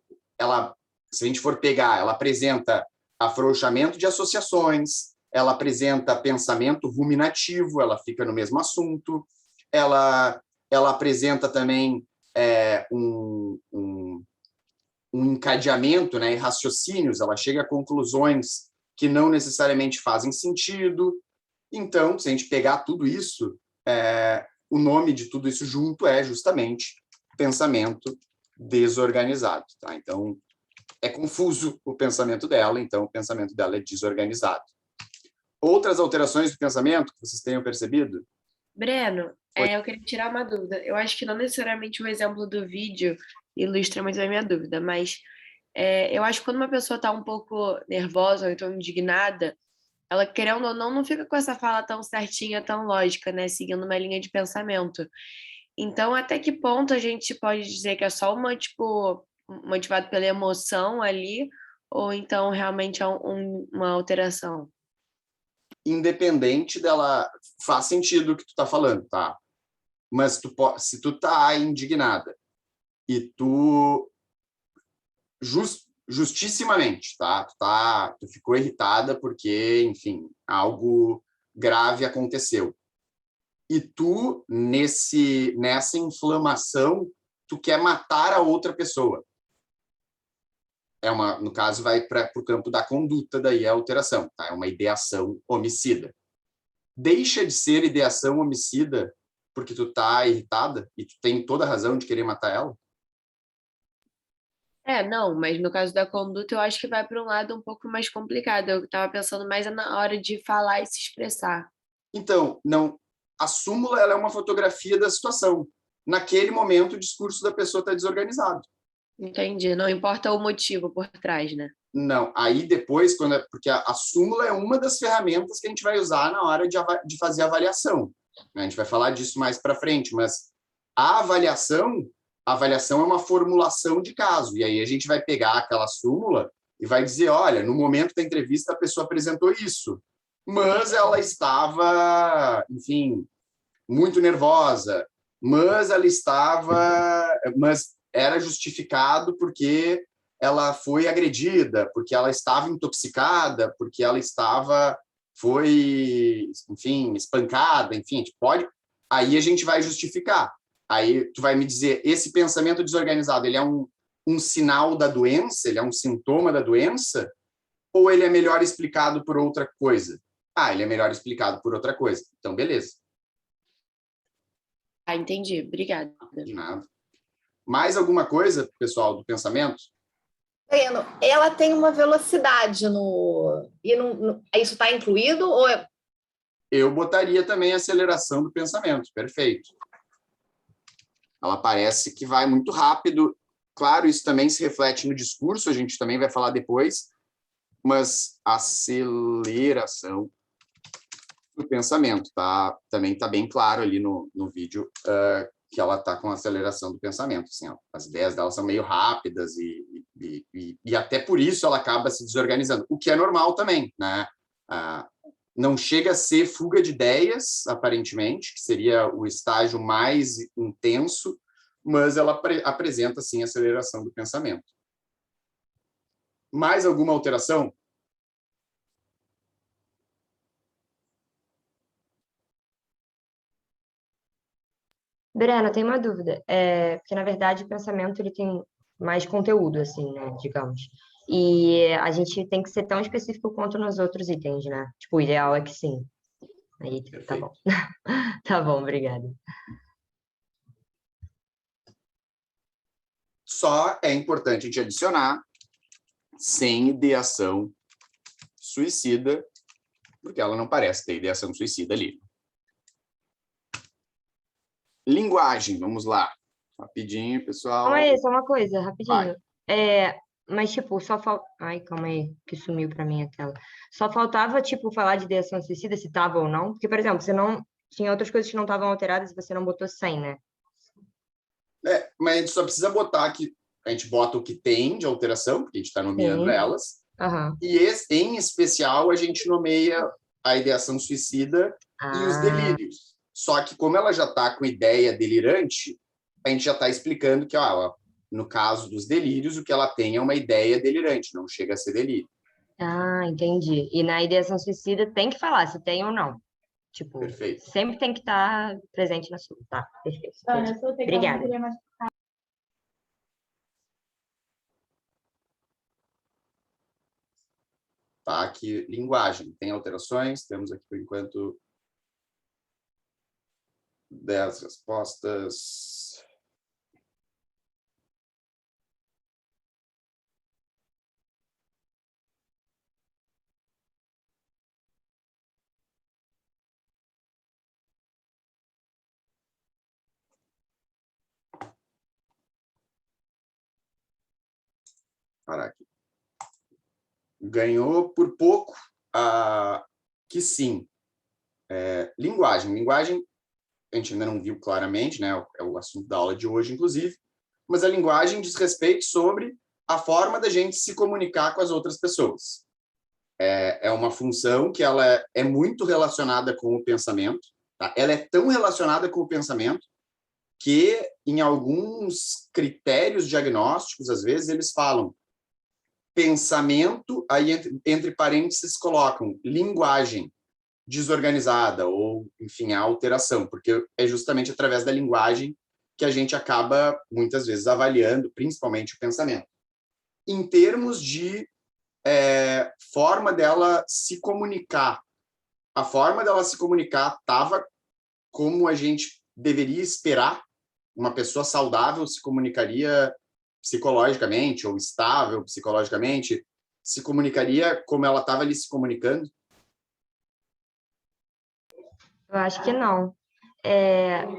se a gente for pegar, ela apresenta afrouxamento de associações, ela apresenta pensamento ruminativo, ela fica no mesmo assunto, ela apresenta também um encadeamento, né, e raciocínios, ela chega a conclusões que não necessariamente fazem sentido. Então, se a gente pegar tudo isso, o nome de tudo isso junto é justamente pensamento desorganizado. Tá? Então, é confuso o pensamento dela, então o pensamento dela é desorganizado. Outras alterações do pensamento que vocês tenham percebido? Breno, eu queria tirar uma dúvida. Eu acho que não necessariamente o exemplo do vídeo ilustra muito a minha dúvida, mas eu acho que quando uma pessoa está um pouco nervosa ou então indignada, ela, querendo ou não fica com essa fala tão certinha, tão lógica, né? Seguindo uma linha de pensamento. Então, até que ponto a gente pode dizer que é só motivado pela emoção ali, ou então realmente é uma alteração? Independente dela, faz sentido o que tu está falando, tá? Mas se tu tá indignada e tu justissimamente, tá? Tu ficou irritada porque, enfim, algo grave aconteceu. E tu nessa inflamação, tu quer matar a outra pessoa. No caso, vai para o campo da conduta, daí é a alteração, tá? É uma ideação homicida. Deixa de ser ideação homicida porque tu tá irritada e tu tem toda a razão de querer matar ela? Não, mas no caso da conduta eu acho que vai para um lado um pouco mais complicado. Eu estava pensando mais na hora de falar e se expressar. Então, não, a súmula ela é uma fotografia da situação. Naquele momento, o discurso da pessoa está desorganizado. Entendi. Não importa o motivo por trás, né? Não, aí depois, porque a súmula é uma das ferramentas que a gente vai usar na hora de fazer a avaliação. A gente vai falar disso mais para frente, mas a avaliação é uma formulação de caso, e aí a gente vai pegar aquela súmula e vai dizer, olha, no momento da entrevista a pessoa apresentou isso, mas ela estava, enfim, muito nervosa, mas era justificado porque ela foi agredida, porque ela estava intoxicada, porque ela foi, enfim, espancada, enfim, a gente pode, aí a gente vai justificar. Aí tu vai me dizer, esse pensamento desorganizado, ele é um sinal da doença, ele é um sintoma da doença, ou ele é melhor explicado por outra coisa? Ah, ele é melhor explicado por outra coisa. Então, beleza. Ah, entendi. Obrigada. De nada. Mais alguma coisa, pessoal, do pensamento? Breno, ela tem uma velocidade isso está incluído ou Eu botaria também a aceleração do pensamento, perfeito. Ela parece que vai muito rápido. Claro, isso também se reflete no discurso, a gente também vai falar depois, mas aceleração do pensamento, tá? Também está bem claro ali no vídeo que ela está com aceleração do pensamento. Assim, ó, as ideias dela são meio rápidas e até por isso ela acaba se desorganizando, o que é normal também, né? Não chega a ser fuga de ideias, aparentemente, que seria o estágio mais intenso, mas ela apresenta, sim, aceleração do pensamento. Mais alguma alteração? Breno, tem uma dúvida. Porque, na verdade, o pensamento ele tem mais conteúdo, assim, né? Digamos. E a gente tem que ser tão específico quanto nos outros itens, né? Tipo, o ideal é que sim. Aí, tá Perfeito. bom. Tá bom, obrigada. Só é importante a gente adicionar sem ideação suicida, porque ela não parece ter ideação suicida ali. Linguagem, vamos lá. Rapidinho, pessoal. Calma aí, só uma coisa, Vai. rapidinho. Mas, tipo, só falta. Ai, calma aí, que sumiu pra mim a tela. Só faltava, tipo, falar de ideação suicida, se tava ou não. Porque, por exemplo, você não. Tinha outras coisas que não estavam alteradas e você não botou 100, né? Mas a gente só precisa botar que a gente bota o que tem de alteração, porque a gente está nomeando Sim. elas, Aham. e em especial a gente nomeia a ideação suicida e os delírios. Só que como ela já está com ideia delirante, a gente já está explicando que, ó, no caso dos delírios, o que ela tem é uma ideia delirante, não chega a ser delírio. Ah, entendi. E na ideação suicida tem que falar se tem ou não. Tipo, Perfeito. sempre tem que estar presente na sua. Tá, perfeito. Entendi. Obrigada. Tá, aqui, linguagem. Tem alterações? Temos aqui, por enquanto, 10 respostas. Parar aqui. Ganhou por pouco que sim. Linguagem. Linguagem, a gente ainda não viu claramente, né? É o assunto da aula de hoje, inclusive, mas a linguagem diz respeito sobre a forma da gente se comunicar com as outras pessoas. É uma função que ela é muito relacionada com o pensamento, tá? Ela é tão relacionada com o pensamento que, em alguns critérios diagnósticos, às vezes, eles falam pensamento, aí entre parênteses colocam linguagem desorganizada ou, enfim, a alteração, porque é justamente através da linguagem que a gente acaba, muitas vezes, avaliando, principalmente o pensamento. Em termos de forma dela se comunicar, a forma dela se comunicar estava como a gente deveria esperar. Uma pessoa saudável se comunicaria psicologicamente, ou estável psicologicamente, se comunicaria como ela estava ali se comunicando? Eu acho que não.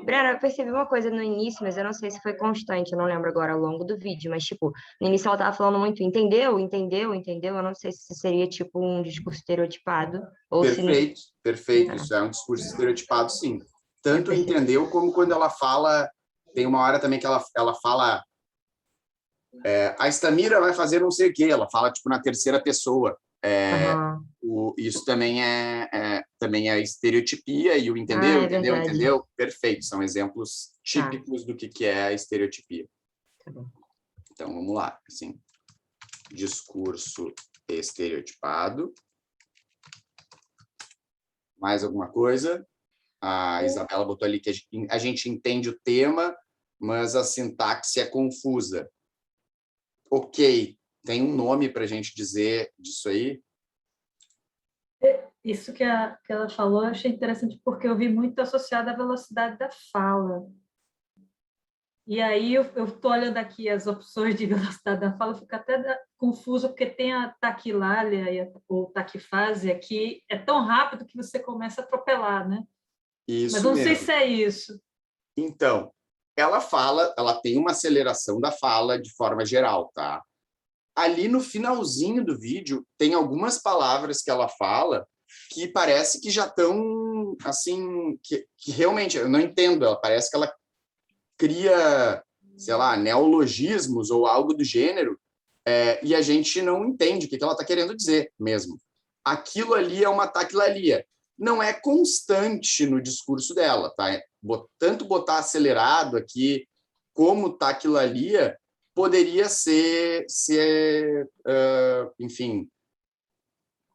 Brena, eu percebi uma coisa no início, mas eu não sei se foi constante, eu não lembro agora ao longo do vídeo, mas, tipo, no início ela tava falando muito, entendeu, entendeu, entendeu? Eu não sei se seria, tipo, um discurso estereotipado, ou se... Perfeito, perfeito. Ah, Isso é um discurso estereotipado, sim. eu Tanto percebi. entendeu como quando ela fala. Tem uma hora também que ela fala. A Estamira vai fazer não sei o quê. Ela fala, tipo, na terceira pessoa. Aham. Isso também é estereotipia, e o Ah, entendeu, é entendeu, verdade. entendeu? Perfeito. São exemplos Tá, típicos do que é a estereotipia. tá bom. Então, vamos lá. Assim, discurso estereotipado. Mais alguma coisa? A Isabela botou ali que a gente entende o tema, mas a sintaxe é confusa. Ok, tem um nome para a gente dizer disso aí? Isso que ela falou, eu achei interessante, porque eu vi muito associado à velocidade da fala. E aí eu estou olhando aqui as opções de velocidade da fala, eu fico até confuso, porque tem a taquilália ou taquifase aqui, é tão rápido que você começa a atropelar, né? Mas Isso não sei mesmo. se é isso. Então, ela tem uma aceleração da fala de forma geral, tá? Ali no finalzinho do vídeo, tem algumas palavras que ela fala que parece que já estão, assim, que realmente, eu não entendo, ela parece que ela cria, sei lá, neologismos ou algo do gênero, e a gente não entende o que ela está querendo dizer mesmo. Aquilo ali é uma taquilalia. Não é constante no discurso dela, tá? Tanto botar acelerado aqui como taquilalia poderia enfim,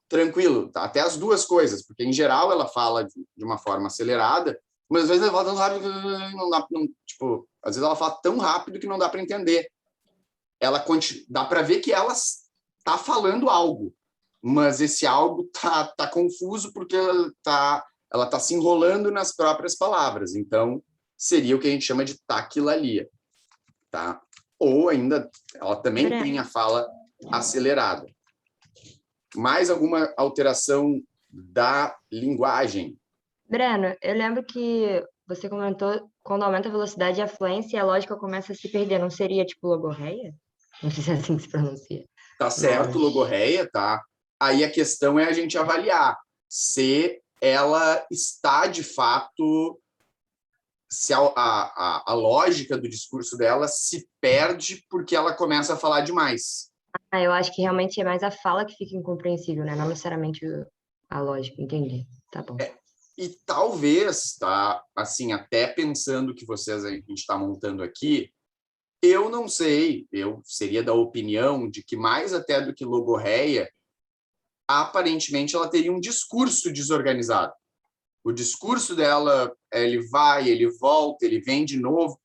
tranquilo, tá? Até as duas coisas, porque em geral ela fala de uma forma acelerada, mas às vezes ela fala tão rápido que não dá, tipo, às vezes ela fala tão rápido que não dá para entender. Dá para ver que ela está falando algo, mas esse algo tá confuso porque ela tá se enrolando nas próprias palavras. Então, seria o que a gente chama de taquilalia, tá? Ou ainda, ela também Bre- tem a fala acelerada. Mais alguma alteração da linguagem? Breno, eu lembro que você comentou quando aumenta a velocidade e a fluência, a lógica começa a se perder. Não seria tipo logorreia? Não sei se é assim que se pronuncia. Tá certo, Mas. logorreia, tá? Aí a questão é a gente avaliar se ela está de fato, se a lógica do discurso dela se perde porque ela começa a falar demais. Ah, eu acho que realmente é mais a fala que fica incompreensível, né? Não necessariamente a lógica. Entendi. Tá bom. E talvez, tá? Assim, até pensando que a gente está montando aqui, eu não sei, eu seria da opinião de que mais até do que logorreia, aparentemente ela teria um discurso desorganizado. O discurso dela, ele vai, ele volta, ele vem de novo.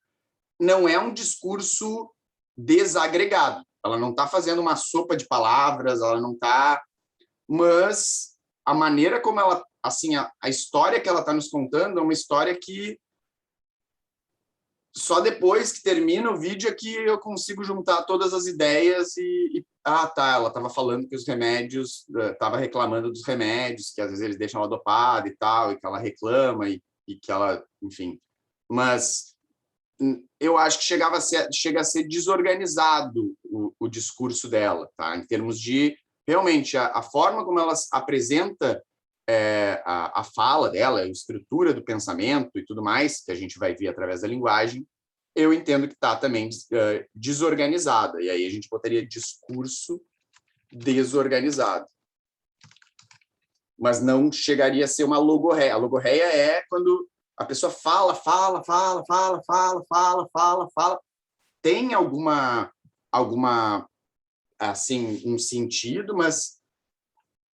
Não é um discurso desagregado. Ela não está fazendo uma sopa de palavras, ela não está. Mas a maneira como ela, assim, a história que ela está nos contando é uma história que só depois que termina o vídeo é que eu consigo juntar todas as ideias tá, ela estava falando que os remédios, estava reclamando dos remédios, que às vezes eles deixam ela dopada e tal, e que ela reclama e que ela, enfim. Mas eu acho que chega a ser desorganizado o discurso dela, tá? Em termos de, realmente, a forma como ela apresenta a fala dela, a estrutura do pensamento e tudo mais, que a gente vai ver através da linguagem, eu entendo que está também desorganizada. E aí a gente botaria discurso desorganizado. Mas não chegaria a ser uma logorreia. A logorreia é quando a pessoa fala, tem alguma assim, um sentido, mas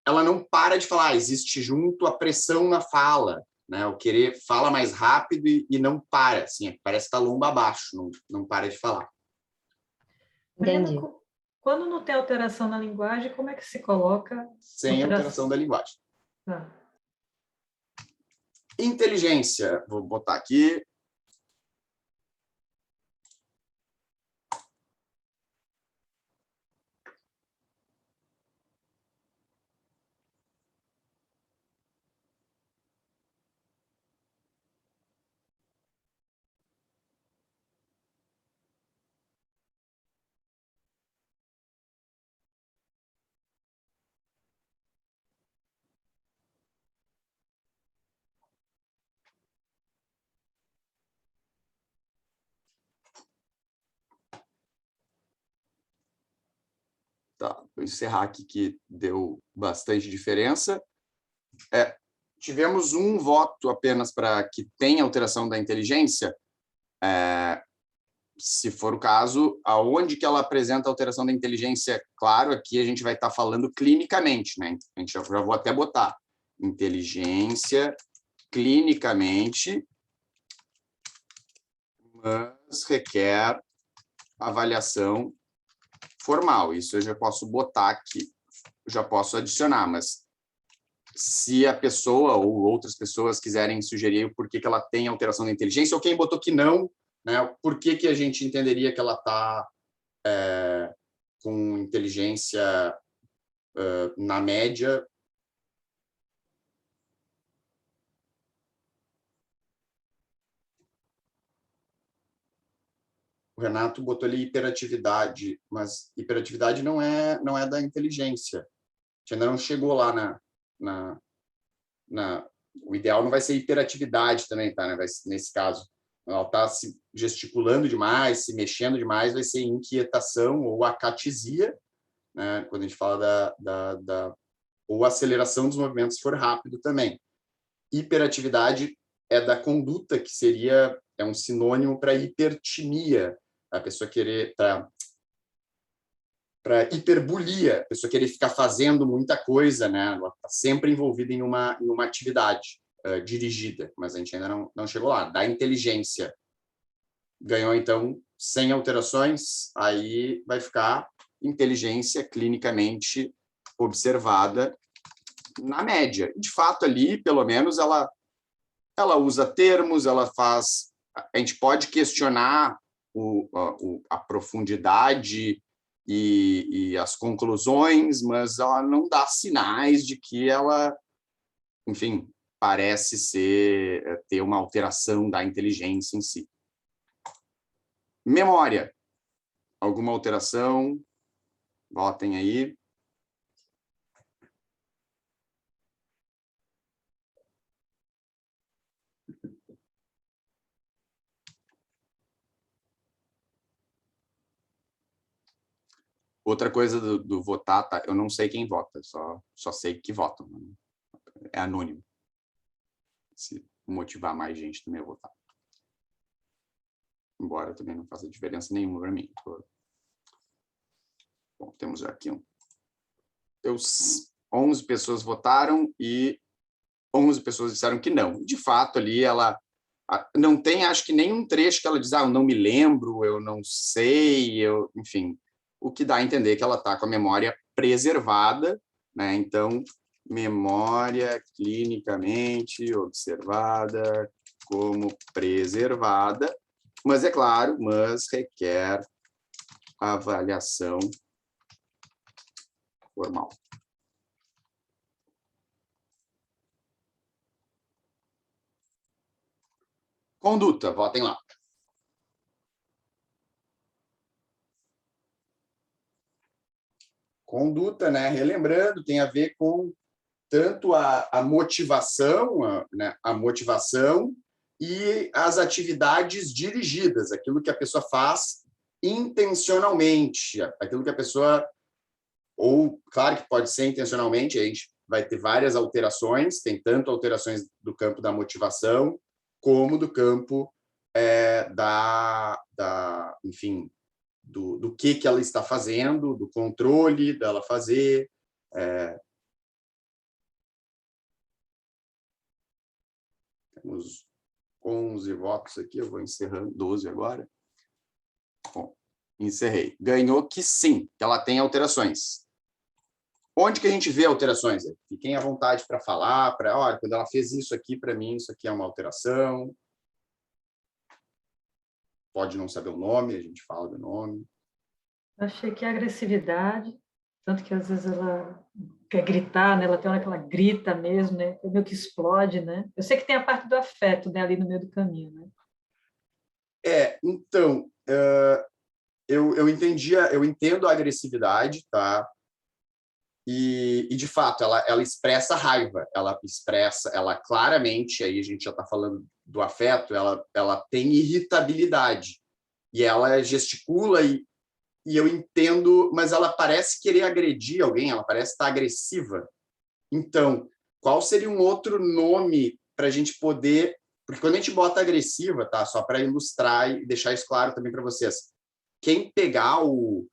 ela não para de falar, existe junto a pressão na fala, né? O querer fala mais rápido e não para, assim, parece que está lomba abaixo, não para de falar. Entendi. Breno, quando não tem alteração na linguagem, como é que se coloca Sem alteração da linguagem. Ah. Inteligência, vou botar aqui. Tá, vou encerrar aqui que deu bastante diferença. Tivemos um voto apenas para que tenha alteração da inteligência. Se for o caso, aonde que ela apresenta alteração da inteligência? Claro, aqui a gente vai estar falando clinicamente, né? A gente já vou até botar inteligência clinicamente, mas requer avaliação formal. Isso eu já posso botar aqui, já posso adicionar, mas se a pessoa ou outras pessoas quiserem sugerir o porquê que ela tem alteração da inteligência, ou quem botou que não, né, por que que a gente entenderia que ela está com inteligência na média. O Renato botou ali hiperatividade, mas hiperatividade não é da inteligência. A gente ainda não chegou lá o ideal não vai ser hiperatividade também, tá? Né? Nesse caso, ela está se gesticulando demais, se mexendo demais, vai ser inquietação ou acatisia, né? Quando a gente fala ou aceleração dos movimentos, se for rápido também. Hiperatividade é da conduta, que é um sinônimo para hipertimia, a pessoa querer, para hiperbulia, a pessoa querer ficar fazendo muita coisa, né? Ela está sempre envolvida em uma atividade dirigida, mas a gente ainda não chegou lá. Da inteligência, ganhou, então, sem alterações, aí vai ficar inteligência clinicamente observada na média. De fato, ali, pelo menos, ela usa termos, ela faz... A gente pode questionar a profundidade e as conclusões, mas ela não dá sinais de que ela, enfim, parece ter uma alteração da inteligência em si. Memória. Alguma alteração? Votem aí. Outra coisa do votar, tá? Eu não sei quem vota, só sei que votam. É anônimo. Se motivar mais gente também a votar. Embora também não faça diferença nenhuma para mim. Bom, temos aqui 11 pessoas votaram e 11 pessoas disseram que não. De fato, ali ela não tem, acho que nenhum trecho que ela diz, eu não me lembro, eu não sei, enfim, o que dá a entender que ela está com a memória preservada, né? Então, memória clinicamente observada como preservada, mas é claro, mas requer avaliação formal. Conduta, votem lá. Conduta, né? Relembrando, tem a ver com tanto a motivação, né? A motivação e as atividades dirigidas, aquilo que a pessoa faz intencionalmente, aquilo que a pessoa, ou, claro que pode ser intencionalmente, a gente vai ter várias alterações, tem tanto alterações do campo da motivação, como do campo enfim, do que ela está fazendo, do controle dela fazer. Temos 11 votos aqui, eu vou encerrando, 12 agora. Bom, encerrei. Ganhou que sim, que ela tem alterações. Onde que a gente vê alterações? Fiquem à vontade para falar, olha, quando ela fez isso aqui, para mim, isso aqui é uma alteração. Pode não saber o nome, a gente fala do nome. Eu achei que a agressividade, tanto que às vezes ela quer gritar, né? Ela tem hora que ela grita mesmo, né? Meio que explode, né? Eu sei que tem a parte do afeto, né? Ali no meio do caminho, né? Então, eu entendo a agressividade, tá? E de fato, ela expressa raiva, ela claramente, aí a gente já está falando do afeto, ela tem irritabilidade, e ela gesticula e e eu entendo, mas ela parece querer agredir alguém, ela parece estar agressiva. Então, qual seria um outro nome para a gente poder... Porque quando a gente bota agressiva, tá? Só para ilustrar e deixar isso claro também para vocês. Quem pegar o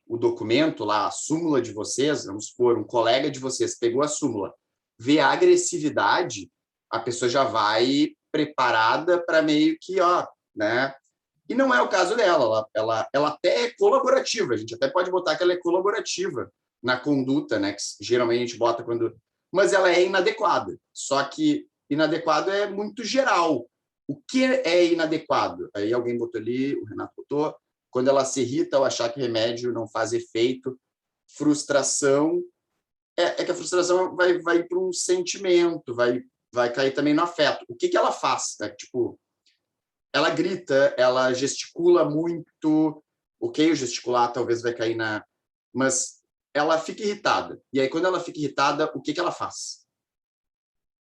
documento lá, a súmula de vocês, vamos supor, um colega de vocês pegou a súmula, vê a agressividade, a pessoa já vai preparada para meio que, ó, né? E não é o caso dela, ela até é colaborativa, a gente até pode botar que ela é colaborativa na conduta, né? Que geralmente a gente bota quando... Mas ela é inadequada, só que inadequado é muito geral. O que é inadequado? Aí alguém botou ali, o Renato botou, quando ela se irrita ao achar que remédio não faz efeito, frustração, que a frustração vai para um sentimento, vai cair também no afeto. O que ela faz? Tipo, ela grita, ela gesticula muito, ok, o gesticular talvez vai cair na... Mas ela fica irritada. E aí, quando ela fica irritada, o que ela faz?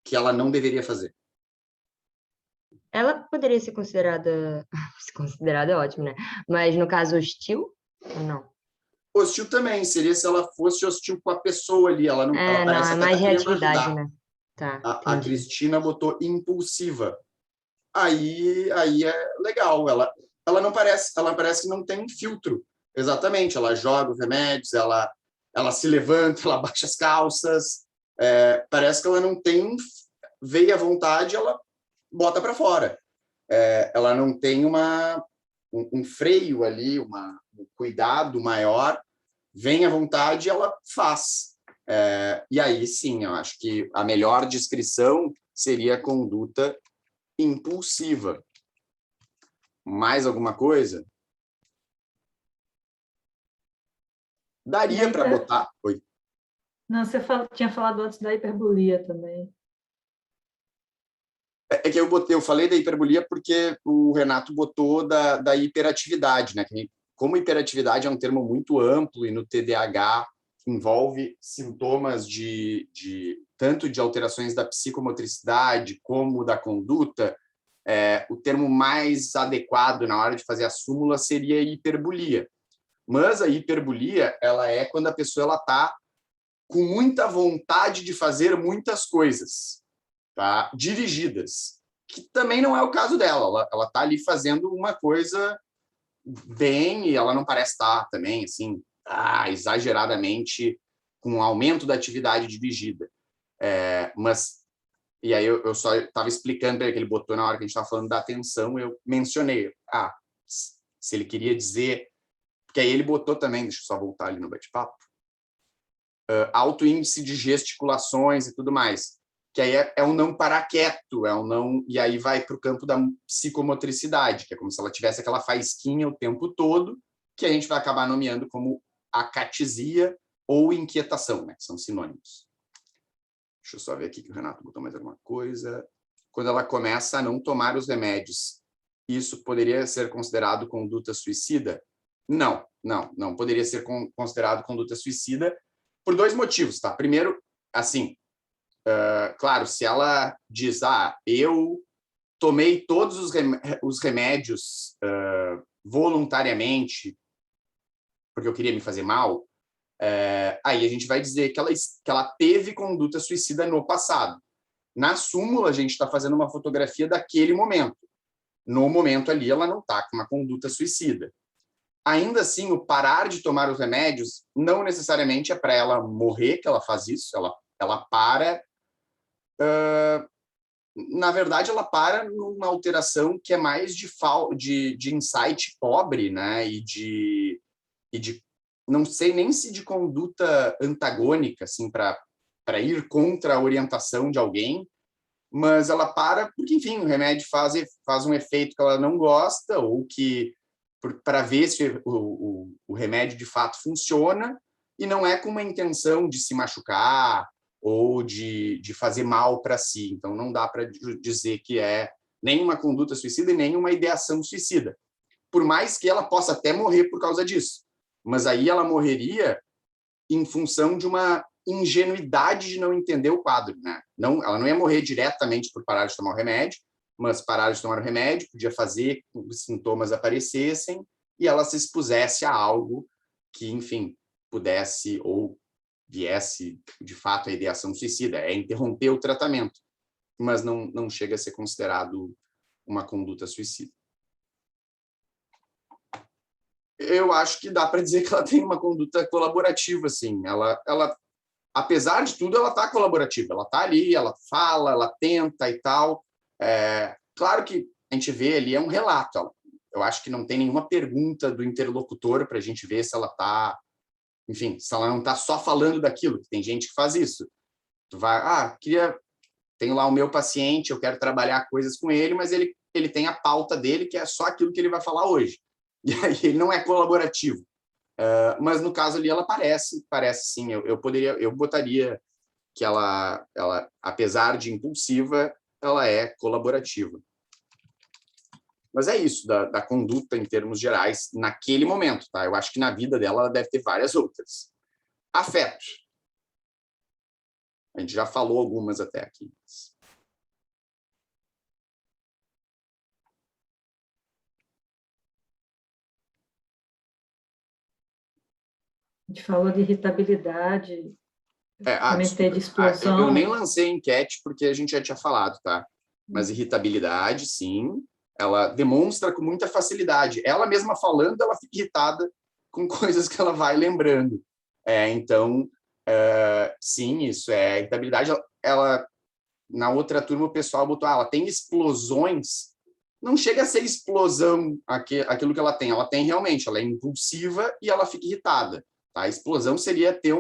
Que ela não deveria fazer. Ela poderia ser considerada... Considerada é ótimo, né? Mas, no caso, hostil ou não? Hostil também, seria se ela fosse hostil com a pessoa ali. Ela não, ela Não, parece é até mais tá querendo reatividade, ajudar. né? Tá, A entendi. Cristina botou impulsiva. Aí é legal. Ela não parece, ela parece que não tem filtro. Exatamente. Ela joga os remédios, ela se levanta, ela baixa as calças. Parece que ela não tem veio à vontade, ela bota para fora. Ela não tem um freio ali, um cuidado maior. Vem à vontade, ela faz. E aí, sim, eu acho que a melhor descrição seria a conduta impulsiva. Mais alguma coisa? Daria para botar... Oi. Não, você tinha falado antes da hiperbolia também. Que eu falei da hiperbolia porque o Renato botou da hiperatividade, né? Como hiperatividade é um termo muito amplo e no TDAH envolve sintomas tanto de alterações da psicomotricidade como da conduta, o termo mais adequado na hora de fazer a súmula seria hiperbolia. Mas a hiperbolia, ela é quando a pessoa está com muita vontade de fazer muitas coisas, tá? Dirigidas, que também não é o caso dela. Ela está ali fazendo uma coisa bem e ela não parece estar também assim, exageradamente com um aumento da atividade dirigida. Mas e aí eu só estava explicando para ele que ele botou na hora que a gente estava falando da atenção, eu mencionei, se ele queria dizer, porque aí ele botou também, deixa eu só voltar ali no bate-papo, alto índice de gesticulações e tudo mais, que aí é um não parar quieto, é um não, e aí vai para o campo da psicomotricidade, que é como se ela tivesse aquela faísquinha o tempo todo, que a gente vai acabar nomeando como acatesia ou inquietação, né, que são sinônimos. Deixa eu só ver aqui que o Renato botou mais alguma coisa. Quando ela começa a não tomar os remédios, isso poderia ser considerado conduta suicida? Não poderia ser considerado conduta suicida por dois motivos, tá? Primeiro, assim, claro, se ela diz, eu tomei todos os remédios voluntariamente porque eu queria me fazer mal, aí a gente vai dizer que ela teve conduta suicida no passado. Na súmula, a gente está fazendo uma fotografia daquele momento. No momento ali, ela não está com uma conduta suicida. Ainda assim, o parar de tomar os remédios não necessariamente é para ela morrer que ela faz isso. Ela para... na verdade, ela para numa alteração que é mais de insight pobre, né? E de não sei nem se de conduta antagônica, assim, para ir contra a orientação de alguém, mas ela para porque, enfim, o remédio faz um efeito que ela não gosta, ou que para ver se o remédio de fato funciona, e não é com uma intenção de se machucar ou de fazer mal para si. Então, não dá para dizer que é nem uma conduta suicida e nem uma ideação suicida. Por mais que ela possa até morrer por causa disso. Mas aí ela morreria em função de uma ingenuidade de não entender o quadro, né? Ela não ia morrer diretamente por parar de tomar o remédio, mas parar de tomar o remédio podia fazer com que os sintomas aparecessem e ela se expusesse a algo que, enfim, pudesse ou viesse, de fato, a ideação suicida. É interromper o tratamento, mas não chega a ser considerado uma conduta suicida. Eu acho que dá para dizer que ela tem uma conduta colaborativa, sim. Ela, apesar de tudo, ela está colaborativa. Ela está ali, ela fala, ela tenta e tal. Claro que a gente vê ali, é um relato. Eu acho que não tem nenhuma pergunta do interlocutor para a gente ver se ela está... Enfim, se ela não está só falando daquilo, que tem gente que faz isso. Tu vai, tenho lá o meu paciente, eu quero trabalhar coisas com ele, mas ele tem a pauta dele, que é só aquilo que ele vai falar hoje. E aí ele não é colaborativo. Mas no caso ali ela parece sim. Eu botaria que ela, apesar de impulsiva, ela é colaborativa. Mas é isso da conduta em termos gerais naquele momento, tá? Eu acho que na vida dela ela deve ter várias outras. Afeto. A gente já falou algumas até aqui. A gente falou de irritabilidade, comentei de explosão. Eu nem lancei enquete porque a gente já tinha falado, tá? Mas irritabilidade, sim, ela demonstra com muita facilidade. Ela mesma falando, ela fica irritada com coisas que ela vai lembrando. Então, sim, isso é irritabilidade. Ela, na outra turma, o pessoal botou, ela tem explosões. Não chega a ser explosão aquilo que ela tem. Ela tem realmente, ela é impulsiva e ela fica irritada. Tá? A explosão seria ter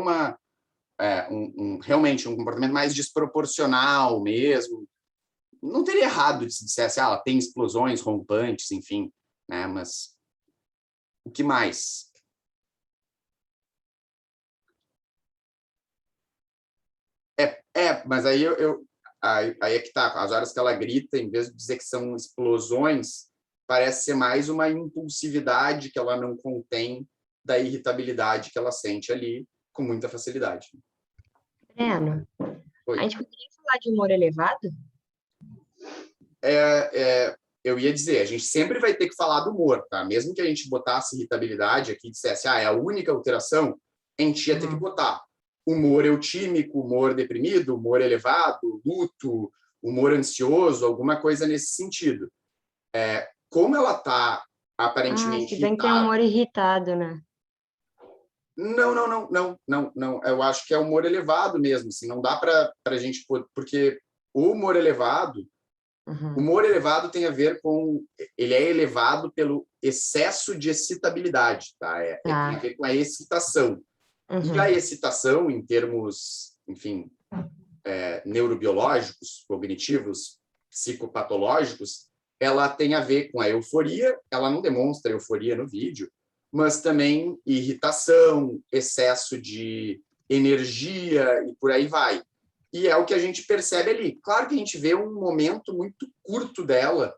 realmente um comportamento mais desproporcional mesmo. Não teria errado de se dissesse, ela tem explosões rompantes, enfim, né? Mas o que mais? Mas aí aí é que tá. As horas que ela grita, em vez de dizer que são explosões, parece ser mais uma impulsividade que ela não contém da irritabilidade que ela sente ali com muita facilidade. Breno, Oi. a gente poderia falar de humor elevado? Eu ia dizer, a gente sempre vai ter que falar do humor, tá? Mesmo que a gente botasse irritabilidade aqui e dissesse, é a única alteração, a gente ia ter que botar humor eutímico, humor deprimido, humor elevado, luto, humor ansioso, alguma coisa nesse sentido. Como ela está aparentemente se bem que tem humor irritado, né? Não. Eu acho que é humor elevado mesmo. Assim, não dá para a gente... Porque o humor elevado... O humor elevado tem a ver com... Ele é elevado pelo excesso de excitabilidade, tá? Tem a ver com a excitação. E a excitação, em termos, enfim, neurobiológicos, cognitivos, psicopatológicos, ela tem a ver com a euforia. Ela não demonstra euforia no vídeo, mas também irritação, excesso de energia e por aí vai. E é o que a gente percebe ali. Claro que a gente vê um momento muito curto dela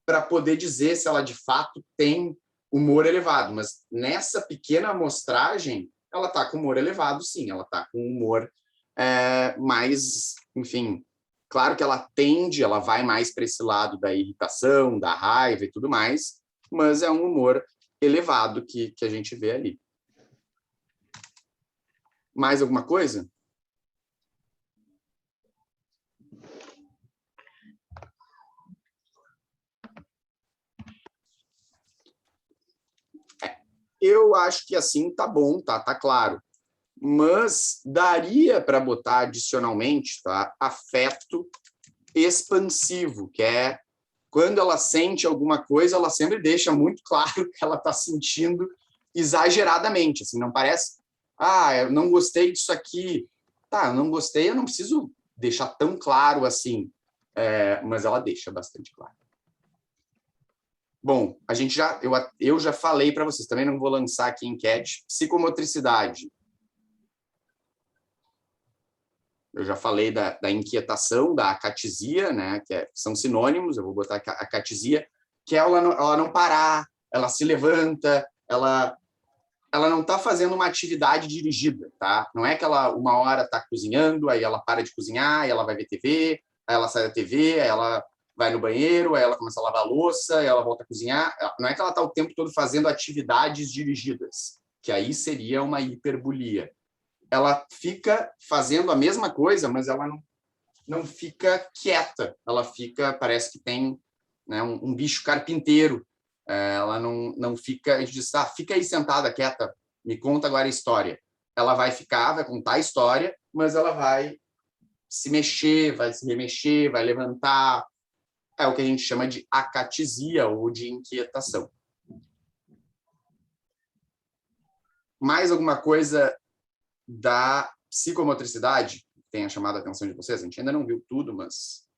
para poder dizer se ela de fato tem humor elevado, mas nessa pequena amostragem ela está com humor elevado, sim. Ela está com humor mais, enfim, claro que ela vai mais para esse lado da irritação, da raiva e tudo mais, mas é um humor elevado que a gente vê ali. Mais alguma coisa? Eu acho que assim tá bom, tá claro. Mas daria para botar adicionalmente, tá? Afeto expansivo, que é quando ela sente alguma coisa, ela sempre deixa muito claro que ela está sentindo exageradamente. Assim, não parece, eu não gostei disso aqui. Tá, eu não gostei, eu não preciso deixar tão claro assim. Mas ela deixa bastante claro. Bom, eu já falei para vocês, também não vou lançar aqui enquete. Psicomotricidade. Eu já falei da inquietação, da acatisia, né, são sinônimos, eu vou botar a acatisia, que é ela não parar, ela se levanta, ela não está fazendo uma atividade dirigida, tá? Não é que ela uma hora está cozinhando, aí ela para de cozinhar, aí ela vai ver TV, aí ela sai da TV, aí ela vai no banheiro, aí ela começa a lavar a louça, aí ela volta a cozinhar. Não é que ela está o tempo todo fazendo atividades dirigidas, que aí seria uma hiperbolia. Ela fica fazendo a mesma coisa, mas ela não fica quieta. Ela fica, parece que tem, né, um bicho carpinteiro. Ela não fica, a gente diz, fica aí sentada, quieta, me conta agora a história. Ela vai ficar, vai contar a história, mas ela vai se mexer, vai se remexer, vai levantar. É o que a gente chama de acatisia ou de inquietação. Mais alguma coisa da psicomotricidade que tenha chamado a atenção de vocês? A gente ainda não viu tudo, mas...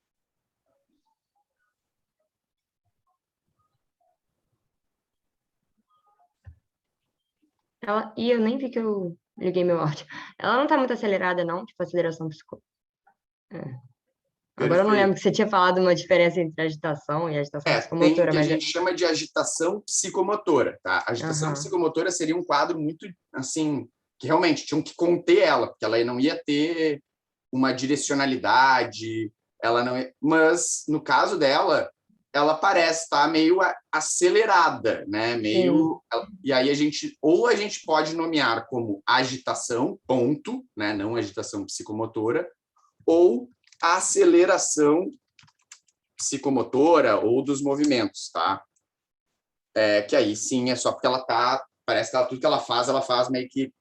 E eu nem vi que eu liguei meu áudio. Ela não tá muito acelerada, não? Tipo, aceleração psico... Agora eu não lembro que você tinha falado uma diferença entre agitação e agitação psicomotora, Tem o mas... que a gente chama de agitação psicomotora, tá? Agitação psicomotora seria um quadro muito, assim, que realmente tinham que conter ela, porque ela não ia ter uma direcionalidade, ela não ia... Mas, no caso dela, ela parece estar meio acelerada, né? Meio... E aí a gente pode nomear como agitação, ponto, né? Não agitação psicomotora, ou aceleração psicomotora ou dos movimentos, tá? Que aí sim é só porque ela tá, parece que tudo que ela faz meio que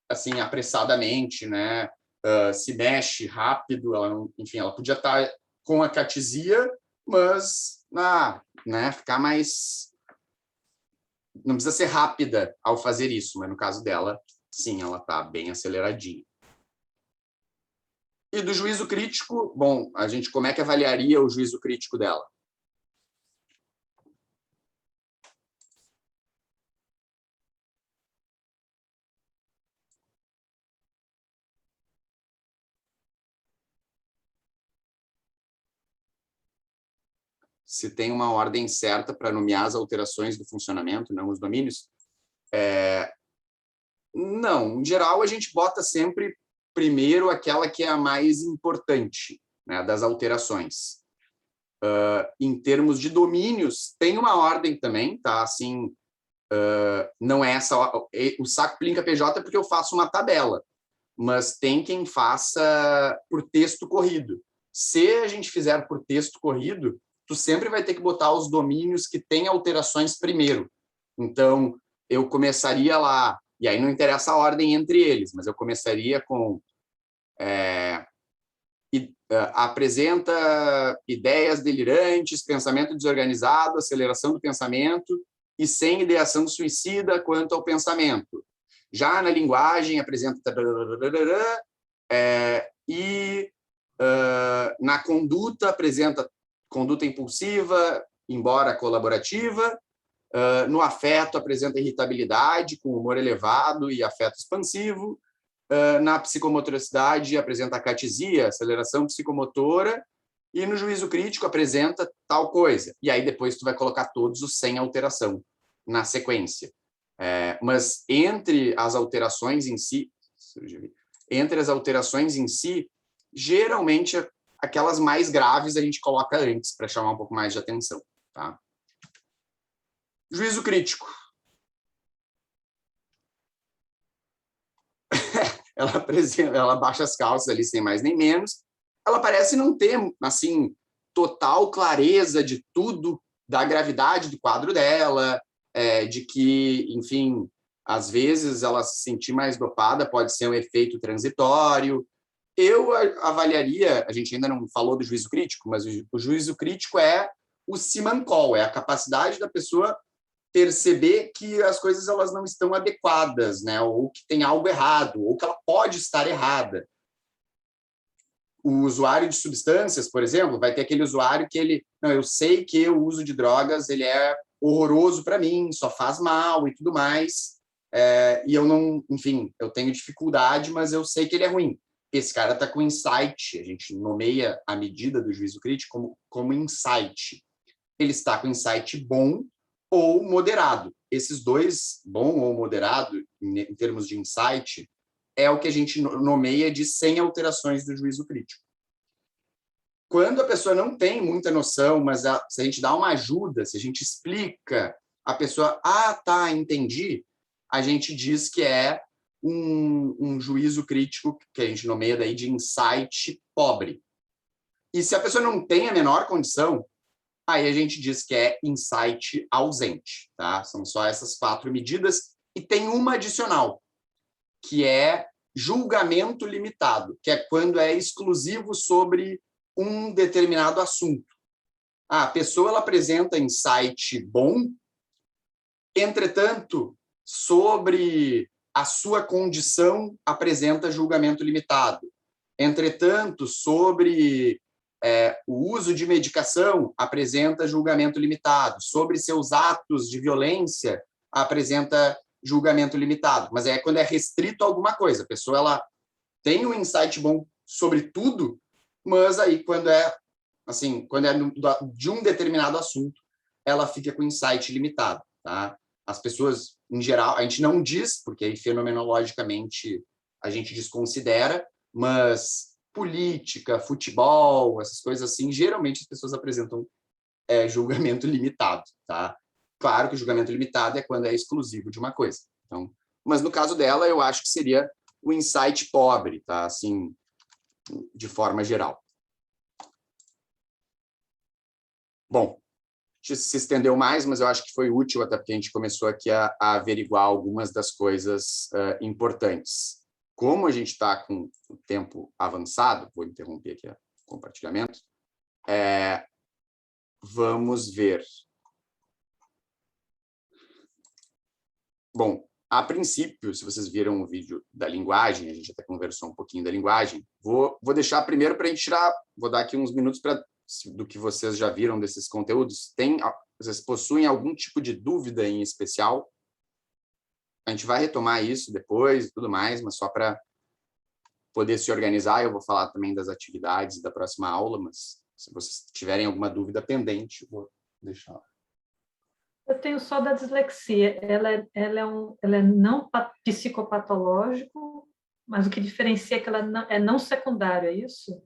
assim apressadamente, né? Se mexe rápido, ela não, enfim, ela podia estar com a catisia, mas né, ficar mais, não precisa ser rápida ao fazer isso, mas no caso dela, sim, ela tá bem aceleradinha. E do juízo crítico, bom, a gente como é que avaliaria o juízo crítico dela? Se tem uma ordem certa para nomear as alterações do funcionamento, não os domínios? Não, em geral a gente bota sempre primeiro aquela que é a mais importante, né, das alterações. Em termos de domínios, tem uma ordem também, tá? Assim, não é essa... O saco Plinca PJ é porque eu faço uma tabela, mas tem quem faça por texto corrido. Se a gente fizer por texto corrido, tu sempre vai ter que botar os domínios que têm alterações primeiro. Então, eu começaria lá, e aí não interessa a ordem entre eles, mas eu começaria com apresenta ideias delirantes, pensamento desorganizado, aceleração do pensamento e sem ideação suicida quanto ao pensamento. Já na linguagem, apresenta na conduta, apresenta conduta impulsiva, embora colaborativa. No afeto, apresenta irritabilidade com humor elevado e afeto expansivo. Na psicomotricidade, apresenta acatisia, aceleração psicomotora. E no juízo crítico, apresenta tal coisa. E aí depois tu vai colocar todos os sem alteração na sequência. Mas entre as alterações em si, geralmente aquelas mais graves a gente coloca antes para chamar um pouco mais de atenção, tá? Juízo crítico. Ela baixa as calças ali sem mais nem menos. Ela parece não ter assim total clareza de tudo, da gravidade do quadro dela, de que, enfim, às vezes ela se sentir mais dopada pode ser um efeito transitório. Eu avaliaria, a gente ainda não falou do juízo crítico, mas o juízo crítico é o Simancol, é a capacidade da pessoa perceber que as coisas elas não estão adequadas, né? Ou que tem algo errado, ou que ela pode estar errada. O usuário de substâncias, por exemplo, vai ter aquele usuário que eu sei que o uso de drogas ele é horroroso para mim, só faz mal e tudo mais, e eu não, enfim, eu tenho dificuldade, mas eu sei que ele é ruim. Esse cara está com insight, a gente nomeia a medida do juízo crítico como insight. Ele está com insight bom ou moderado. Esses dois, bom ou moderado, em termos de insight, é o que a gente nomeia de sem alterações do juízo crítico. Quando a pessoa não tem muita noção, mas se a gente dá uma ajuda, se a gente explica, a pessoa, tá, entendi, a gente diz que é um juízo crítico, que a gente nomeia daí de insight pobre. E se a pessoa não tem a menor condição, aí a gente diz que é insight ausente, tá? São só essas 4 medidas, e tem uma adicional, que é julgamento limitado, que é quando é exclusivo sobre um determinado assunto. A pessoa ela apresenta insight bom, entretanto, sobre a sua condição apresenta julgamento limitado. Entretanto, sobre o uso de medicação apresenta julgamento limitado. Sobre seus atos de violência apresenta julgamento limitado. Mas é quando é restrito a alguma coisa. A pessoa ela tem um insight bom sobre tudo, mas aí quando é de um determinado assunto, ela fica com insight limitado, tá? As pessoas, em geral, a gente não diz, porque aí fenomenologicamente a gente desconsidera, mas política, futebol, essas coisas assim, geralmente as pessoas apresentam julgamento limitado, tá? Claro que o julgamento limitado é quando é exclusivo de uma coisa. Então, mas no caso dela, eu acho que seria o insight pobre, tá? Assim, de forma geral. Bom, a gente se estendeu mais, mas eu acho que foi útil, até porque a gente começou aqui a averiguar algumas das coisas importantes. Como a gente está com o tempo avançado, vou interromper aqui o compartilhamento, vamos ver. Bom, a princípio, se vocês viram o vídeo da linguagem, a gente até conversou um pouquinho da linguagem, vou deixar primeiro para a gente tirar, vou dar aqui uns minutos do que vocês já viram desses conteúdos. Vocês possuem algum tipo de dúvida em especial? A gente vai retomar isso depois e tudo mais, mas só para poder se organizar, eu vou falar também das atividades da próxima aula, mas se vocês tiverem alguma dúvida pendente, eu vou deixar. Eu tenho só da dislexia. Ela é não psicopatológico, mas o que diferencia é que ela é não secundária, é isso?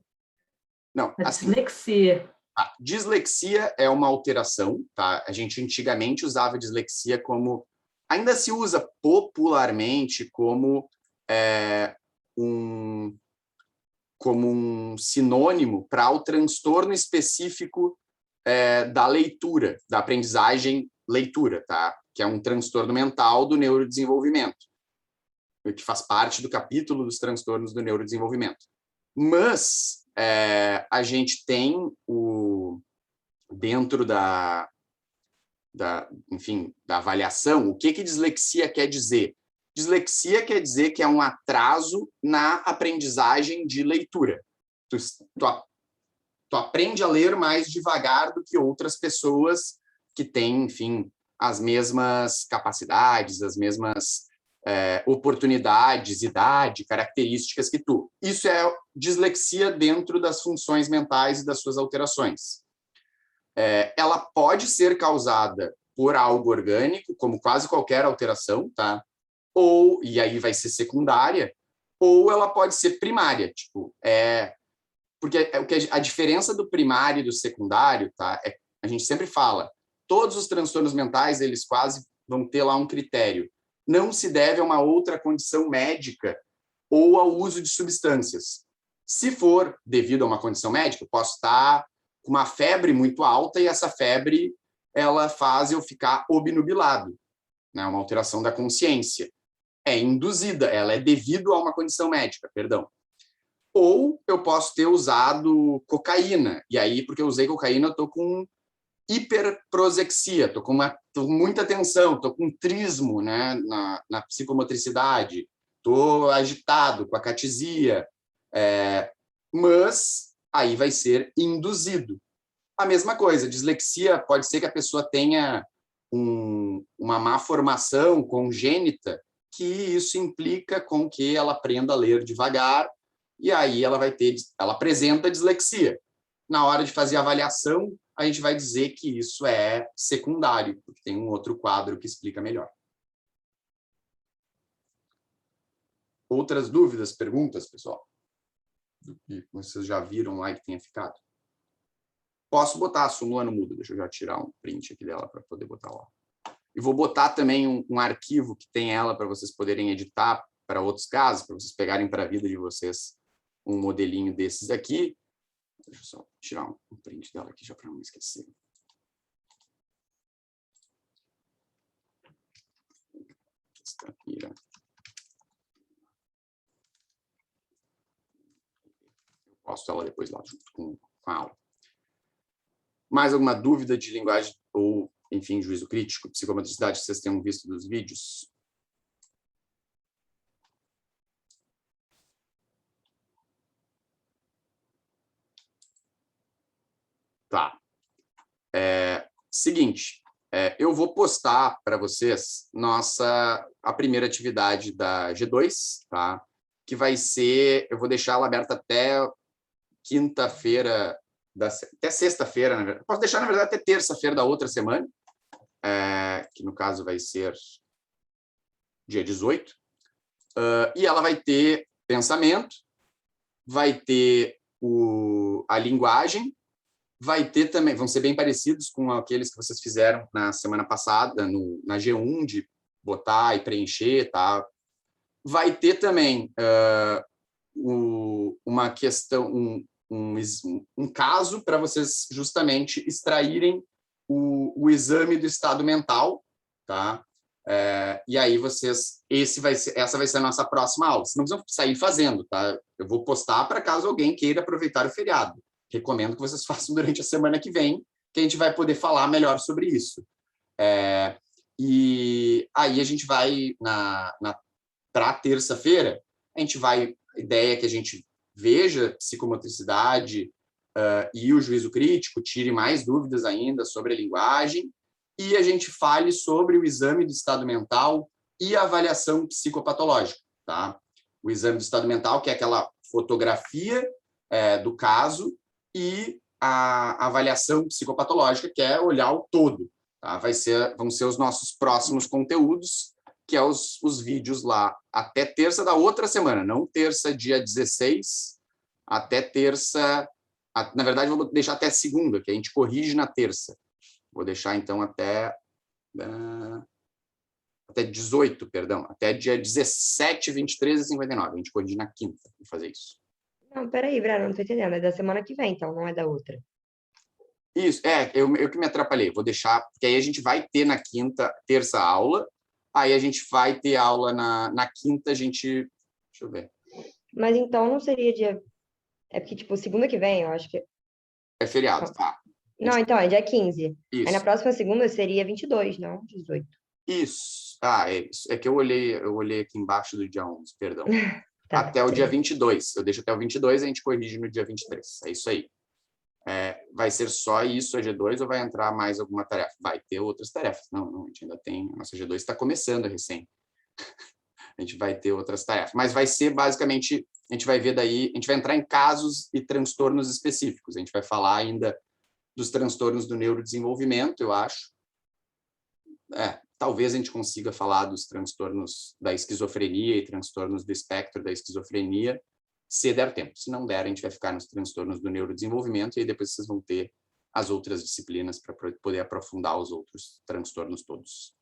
Não, A assim, dislexia. a dislexia é uma alteração, tá? A gente antigamente usava dislexia como... Ainda se usa popularmente como um sinônimo para o transtorno específico da leitura, da aprendizagem leitura, tá? Que é um transtorno mental do neurodesenvolvimento, que faz parte do capítulo dos transtornos do neurodesenvolvimento. Mas a gente tem dentro da avaliação, o que dislexia quer dizer? Dislexia quer dizer que é um atraso na aprendizagem de leitura. Tu aprende a ler mais devagar do que outras pessoas que têm, enfim, as mesmas capacidades, as mesmas oportunidades, idade, características que tu. Isso é dislexia dentro das funções mentais e das suas alterações. Ela pode ser causada por algo orgânico, como quase qualquer alteração, tá? E aí vai ser secundária, ou ela pode ser primária, tipo, porque a diferença do primário e do secundário, tá? A gente sempre fala, todos os transtornos mentais, eles quase vão ter lá um critério. Não se deve a uma outra condição médica ou ao uso de substâncias. Se for devido a uma condição médica, eu posso estar com uma febre muito alta e essa febre ela faz eu ficar obnubilado, né? Uma alteração da consciência. É induzida, ela é devido a uma condição médica, perdão. Ou eu posso ter usado cocaína, e aí, porque eu usei cocaína, eu estou com hiperprosexia, estou com muita tensão, estou com trismo, né, na psicomotricidade, estou agitado com a catisia, mas aí vai ser induzido. A mesma coisa, dislexia pode ser que a pessoa tenha uma má formação congênita, que isso implica com que ela aprenda a ler devagar, e aí ela apresenta dislexia. Na hora de fazer a avaliação, a gente vai dizer que isso é secundário, porque tem um outro quadro que explica melhor. Outras dúvidas, perguntas, pessoal? Do que vocês já viram lá e que tenha ficado? posso botar a súmula no Moodle. Deixa eu já tirar um print aqui dela para poder botar lá. E vou botar também um arquivo que tem ela para vocês poderem editar para outros casos, para vocês pegarem para a vida de vocês um modelinho desses aqui. Deixa eu só tirar um print dela aqui já para não me esquecer. Está aqui, né? Eu posto ela depois lá junto com a aula. Mais alguma dúvida de linguagem ou, enfim, juízo crítico, psicomotricidade que vocês tenham visto dos vídeos? Tá. Seguinte, eu vou postar para vocês a primeira atividade da G2, tá? Que vai ser, eu vou deixar ela aberta até quinta-feira, até sexta-feira, na verdade. Posso deixar, na verdade, até terça-feira da outra semana, que no caso vai ser dia 18. E ela vai ter pensamento, vai ter a linguagem, vai ter também, vão ser bem parecidos com aqueles que vocês fizeram na semana passada, na G1, de botar e preencher, tá? Vai ter também uma questão, um caso para vocês justamente extraírem o exame do estado mental, tá? E aí essa vai ser a nossa próxima aula. Vocês não precisam sair fazendo, tá? Eu vou postar para caso alguém queira aproveitar o feriado. Recomendo que vocês façam durante a semana que vem, que a gente vai poder falar melhor sobre isso. E aí a gente vai, para terça-feira, a ideia é que a gente veja psicomotricidade e o juízo crítico, tire mais dúvidas ainda sobre a linguagem, e a gente fale sobre o exame do estado mental e a avaliação psicopatológica. Tá? O exame do estado mental, que é aquela fotografia do caso, e a avaliação psicopatológica, que é olhar o todo. Tá? Vão ser os nossos próximos conteúdos, que é os vídeos lá até terça da outra semana, não terça, dia 16, até terça... Na verdade, vou deixar até segunda, que a gente corrige na terça. Vou deixar, então, até 18, perdão, até dia 17, 23 e 59. A gente corrige na quinta, vou fazer isso. Não, peraí, Breno, não tô entendendo. É da semana que vem, então, não é da outra. Isso, eu que me atrapalhei. Vou deixar, porque aí a gente vai ter na terça aula, aí a gente vai ter aula na quinta, Deixa eu ver. Mas então não seria dia... É porque, tipo, segunda que vem, eu acho que... É feriado, tá? Não, então, é dia 15. Isso. Aí na próxima segunda seria 22, não? 18. Isso. É isso. É que eu olhei aqui embaixo do dia 11, perdão. Tá, até o dia 22. Eu deixo até o 22 e a gente corrige no dia 23. É isso aí. Vai ser só isso a G2 ou vai entrar mais alguma tarefa? Vai ter outras tarefas. Não, a gente ainda tem... A nossa G2 está começando recém. A gente vai ter outras tarefas. Mas vai ser basicamente... A gente vai ver daí... A gente vai entrar em casos e transtornos específicos. A gente vai falar ainda dos transtornos do neurodesenvolvimento, eu acho. Talvez a gente consiga falar dos transtornos da esquizofrenia e transtornos do espectro da esquizofrenia, se der tempo. Se não der, a gente vai ficar nos transtornos do neurodesenvolvimento e aí depois vocês vão ter as outras disciplinas para poder aprofundar os outros transtornos todos.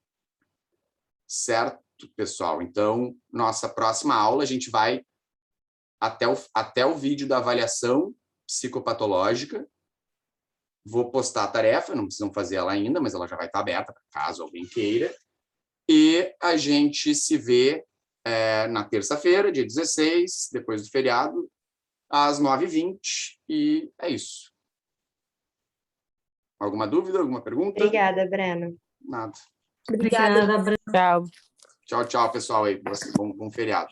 Certo, pessoal? Então, nossa próxima aula, a gente vai até o vídeo da avaliação psicopatológica. Vou postar a tarefa, não precisam fazer ela ainda, mas ela já vai estar aberta, caso alguém queira. E a gente se vê na terça-feira, dia 16, depois do feriado, às 9h20, e é isso. Alguma dúvida, alguma pergunta? Obrigada, Breno. Nada. Obrigada, Breno. Tchau. Tchau, pessoal. Aí. Bom feriado.